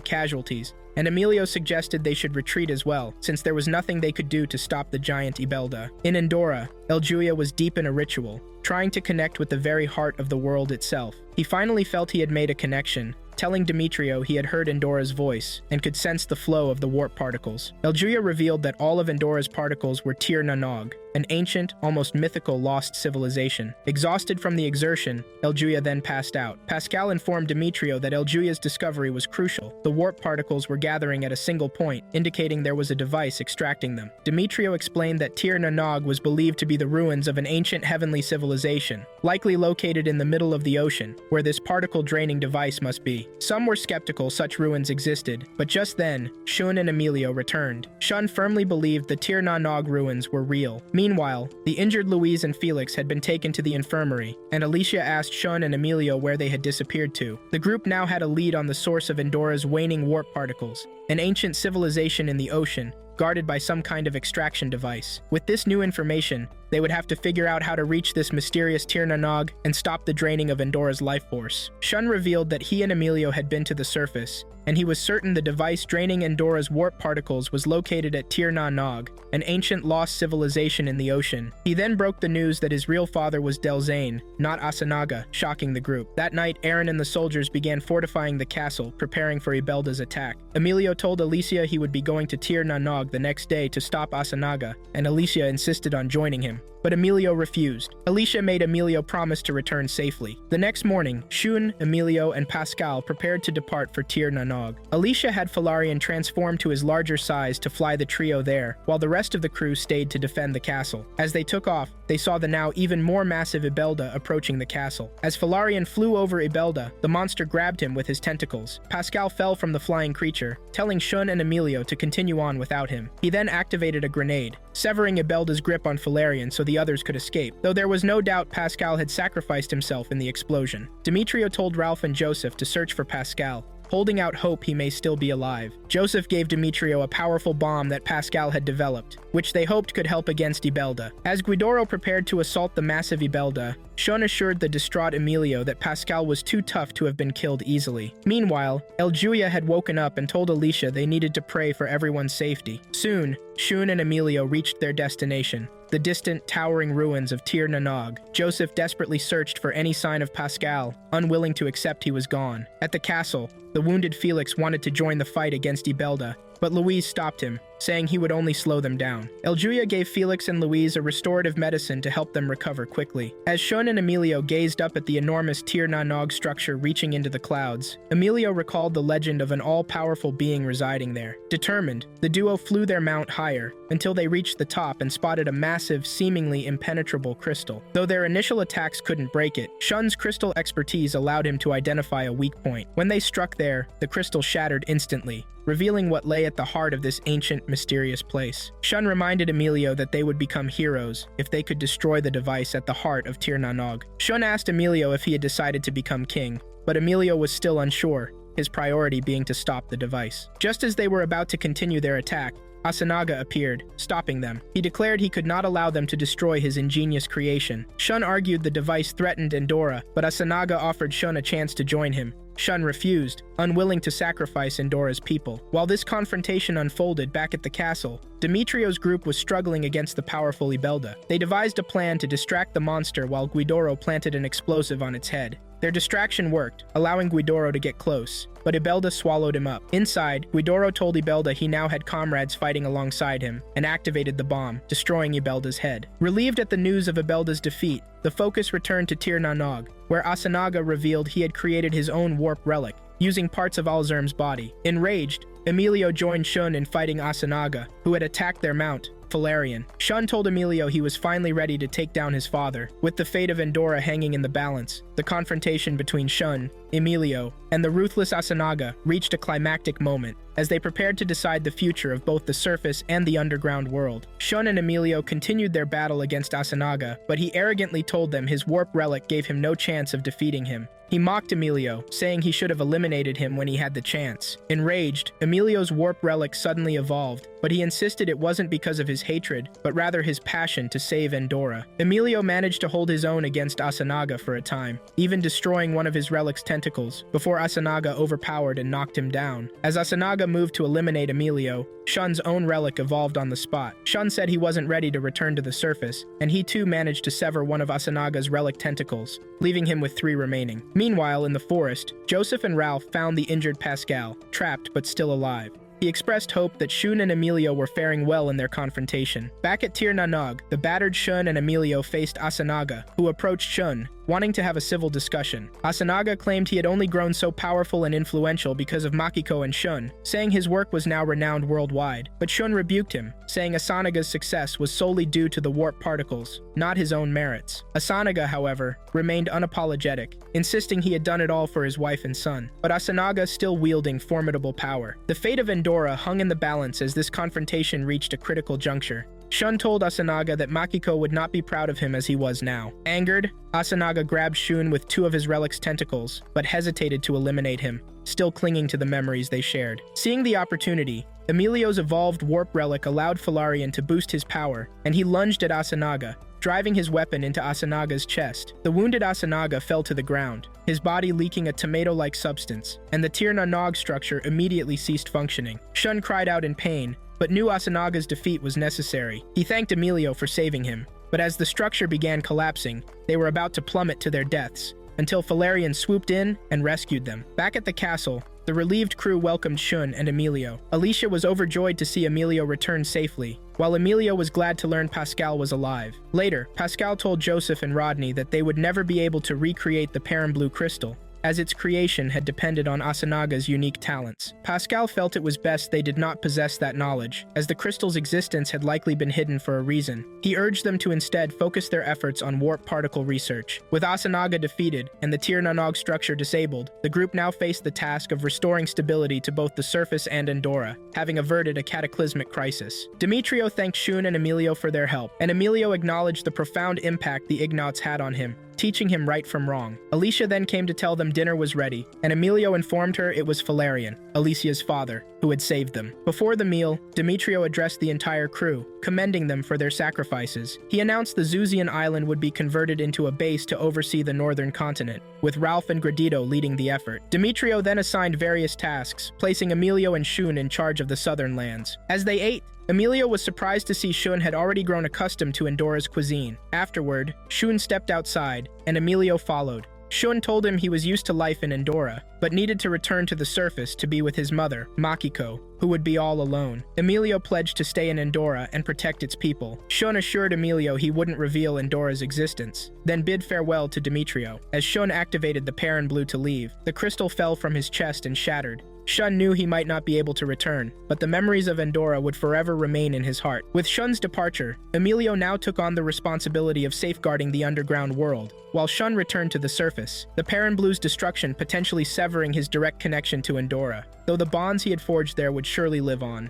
casualties, and Emilio suggested they should retreat as well, since there was nothing they could do to stop the giant Ibelda. In Endora, El Julia was deep in a ritual, trying to connect with the very heart of the world itself. He finally felt he had made a connection, telling Demetrio he had heard Endora's voice and could sense the flow of the warp particles. El Julia revealed that all of Endora's particles were Tir na Nog, an ancient, almost mythical lost civilization. Exhausted from the exertion, El Julia then passed out. Pascal informed Demetrio that El Julia's discovery was crucial. The warp particles were gathering at a single point, indicating there was a device extracting them. Demetrio explained that Tir na Nog was believed to be the ruins of an ancient heavenly civilization, likely located in the middle of the ocean, where this particle-draining device must be. Some were skeptical such ruins existed, but just then, Shun and Emilio returned. Shun firmly believed the Tir na Nog ruins were real. Meanwhile, the injured Louise and Felix had been taken to the infirmary, and Alicia asked Shun and Emilio where they had disappeared to. The group now had a lead on the source of Endora's waning warp particles, an ancient civilization in the ocean, guarded by some kind of extraction device. With this new information, they would have to figure out how to reach this mysterious Tir na Nog and stop the draining of Endora's life force. Shun revealed that he and Emilio had been to the surface, and he was certain the device draining Endora's warp particles was located at Tir na Nog, an ancient lost civilization in the ocean. He then broke the news that his real father was Delzane, not Asanaga, shocking the group. That night, Aaron and the soldiers began fortifying the castle, preparing for Ibelda's attack. Emilio told Alicia he would be going to Tir na Nog the next day to stop Asanaga, and Alicia insisted on joining him. But Emilio refused. Alicia made Emilio promise to return safely. The next morning, Shun, Emilio, and Pascal prepared to depart for Tir na Nog. Alicia had Falarian transform to his larger size to fly the trio there, while the rest of the crew stayed to defend the castle. As they took off, they saw the now even more massive Ibelda approaching the castle. As Falarian flew over Ibelda, the monster grabbed him with his tentacles. Pascal fell from the flying creature, telling Shun and Emilio to continue on without him. He then activated a grenade, severing Ibelda's grip on Falarian so the others could escape, though there was no doubt Pascal had sacrificed himself in the explosion. Demetrio told Ralph and Joseph to search for Pascal, holding out hope he may still be alive. Joseph gave Demetrio a powerful bomb that Pascal had developed, which they hoped could help against Ibelda. As Guidoro prepared to assault the massive Ibelda, Shun assured the distraught Emilio that Pascal was too tough to have been killed easily. Meanwhile, El Julia had woken up and told Alicia they needed to pray for everyone's safety. Soon, Shun and Emilio reached their destination, the distant, towering ruins of Tir na Nog. Joseph desperately searched for any sign of Pascal, unwilling to accept he was gone. At the castle, the wounded Felix wanted to join the fight against Ibelda, but Louise stopped him, saying he would only slow them down. El Julia gave Felix and Louise a restorative medicine to help them recover quickly. As Shun and Emilio gazed up at the enormous Tir na Nog structure reaching into the clouds, Emilio recalled the legend of an all-powerful being residing there. Determined, the duo flew their mount higher, until they reached the top and spotted a massive, seemingly impenetrable crystal. Though their initial attacks couldn't break it, Shun's crystal expertise allowed him to identify a weak point. When they struck there, the crystal shattered instantly, revealing what lay at the heart of this ancient, mysterious place. Shun reminded Emilio that they would become heroes if they could destroy the device at the heart of Tir na Nog. Shun asked Emilio if he had decided to become king, but Emilio was still unsure, his priority being to stop the device. Just as they were about to continue their attack, Asanaga appeared, stopping them. He declared he could not allow them to destroy his ingenious creation. Shun argued the device threatened Endora, but Asanaga offered Shun a chance to join him. Shun refused, unwilling to sacrifice Endora's people. While this confrontation unfolded back at the castle, Demetrio's group was struggling against the powerful Ibelda. They devised a plan to distract the monster while Guidoro planted an explosive on its head. Their distraction worked, allowing Guidoro to get close, but Ibelda swallowed him up. Inside, Guidoro told Ibelda he now had comrades fighting alongside him, and activated the bomb, destroying Ibelda's head. Relieved at the news of Ibelda's defeat, the focus returned to Tir na Nog, where Asanaga revealed he had created his own warp relic, using parts of Alzerm's body. Enraged, Emilio joined Shun in fighting Asanaga, who had attacked their mount, Falarian. Shun told Emilio he was finally ready to take down his father. With the fate of Endora hanging in the balance, the confrontation between Shun, Emilio, and the ruthless Asanaga reached a climactic moment, as they prepared to decide the future of both the surface and the underground world. Shun and Emilio continued their battle against Asanaga, but he arrogantly told them his warp relic gave him no chance of defeating him. He mocked Emilio, saying he should have eliminated him when he had the chance. Enraged, Emilio's warp relic suddenly evolved, but he insisted it wasn't because of his hatred, but rather his passion to save Endora. Emilio managed to hold his own against Asanaga for a time, even destroying one of his relic's tentacles, before Asanaga overpowered and knocked him down. As Asanaga moved to eliminate Emilio, Shun's own relic evolved on the spot. Shun said he wasn't ready to return to the surface, and he too managed to sever one of Asanaga's relic tentacles, leaving him with 3 remaining. Meanwhile, in the forest, Joseph and Ralph found the injured Pascal, trapped but still alive. He expressed hope that Shun and Emilio were faring well in their confrontation. Back at Tir na Nog, the battered Shun and Emilio faced Asanaga, who approached Shun, wanting to have a civil discussion. Asanaga claimed he had only grown so powerful and influential because of Makiko and Shun, saying his work was now renowned worldwide. But Shun rebuked him, saying Asanaga's success was solely due to the warp particles, not his own merits. Asanaga, however, remained unapologetic, insisting he had done it all for his wife and son. But Asanaga still wielding formidable power. The fate of Endora hung in the balance as this confrontation reached a critical juncture. Shun told Asanaga that Makiko would not be proud of him as he was now. Angered, Asanaga grabbed Shun with 2 of his relic's tentacles, but hesitated to eliminate him, still clinging to the memories they shared. Seeing the opportunity, Emilio's evolved warp relic allowed Falarian to boost his power, and he lunged at Asanaga, driving his weapon into Asanaga's chest. The wounded Asanaga fell to the ground, his body leaking a tomato-like substance, and the Tir na Nog structure immediately ceased functioning. Shun cried out in pain, but knew Asanaga's defeat was necessary. He thanked Emilio for saving him, but as the structure began collapsing, they were about to plummet to their deaths, until Falarian swooped in and rescued them. Back at the castle, the relieved crew welcomed Shun and Emilio. Alicia was overjoyed to see Emilio return safely, while Emilio was glad to learn Pascal was alive. Later, Pascal told Joseph and Rodney that they would never be able to recreate the Perrin Blue crystal, as its creation had depended on Asanaga's unique talents. Pascal felt it was best they did not possess that knowledge, as the crystal's existence had likely been hidden for a reason. He urged them to instead focus their efforts on warp particle research. With Asanaga defeated and the Tir Nanog structure disabled, the group now faced the task of restoring stability to both the surface and Endora, having averted a cataclysmic crisis. Demetrio thanked Shun and Emilio for their help, and Emilio acknowledged the profound impact the Ignaughts had on him, teaching him right from wrong. Alicia then came to tell them dinner was ready, and Emilio informed her it was Valerian, Alicia's father, who had saved them. Before the meal, Demetrio addressed the entire crew, commending them for their sacrifices. He announced the Zuzian island would be converted into a base to oversee the northern continent, with Ralph and Gradito leading the effort. Demetrio then assigned various tasks, placing Emilio and Shun in charge of the southern lands. As they ate, Emilio was surprised to see Shun had already grown accustomed to Endora's cuisine. Afterward, Shun stepped outside, and Emilio followed. Shun told him he was used to life in Endora, but needed to return to the surface to be with his mother, Makiko, who would be all alone. Emilio pledged to stay in Endora and protect its people. Shun assured Emilio he wouldn't reveal Endora's existence, then bid farewell to Demetrio. As Shun activated the Perrin Blue to leave, the crystal fell from his chest and shattered. Shun knew he might not be able to return, but the memories of Endora would forever remain in his heart. With Shun's departure, Emilio now took on the responsibility of safeguarding the underground world, while Shun returned to the surface, the Perrin Blue's destruction potentially severing his direct connection to Endora, though the bonds he had forged there would surely live on.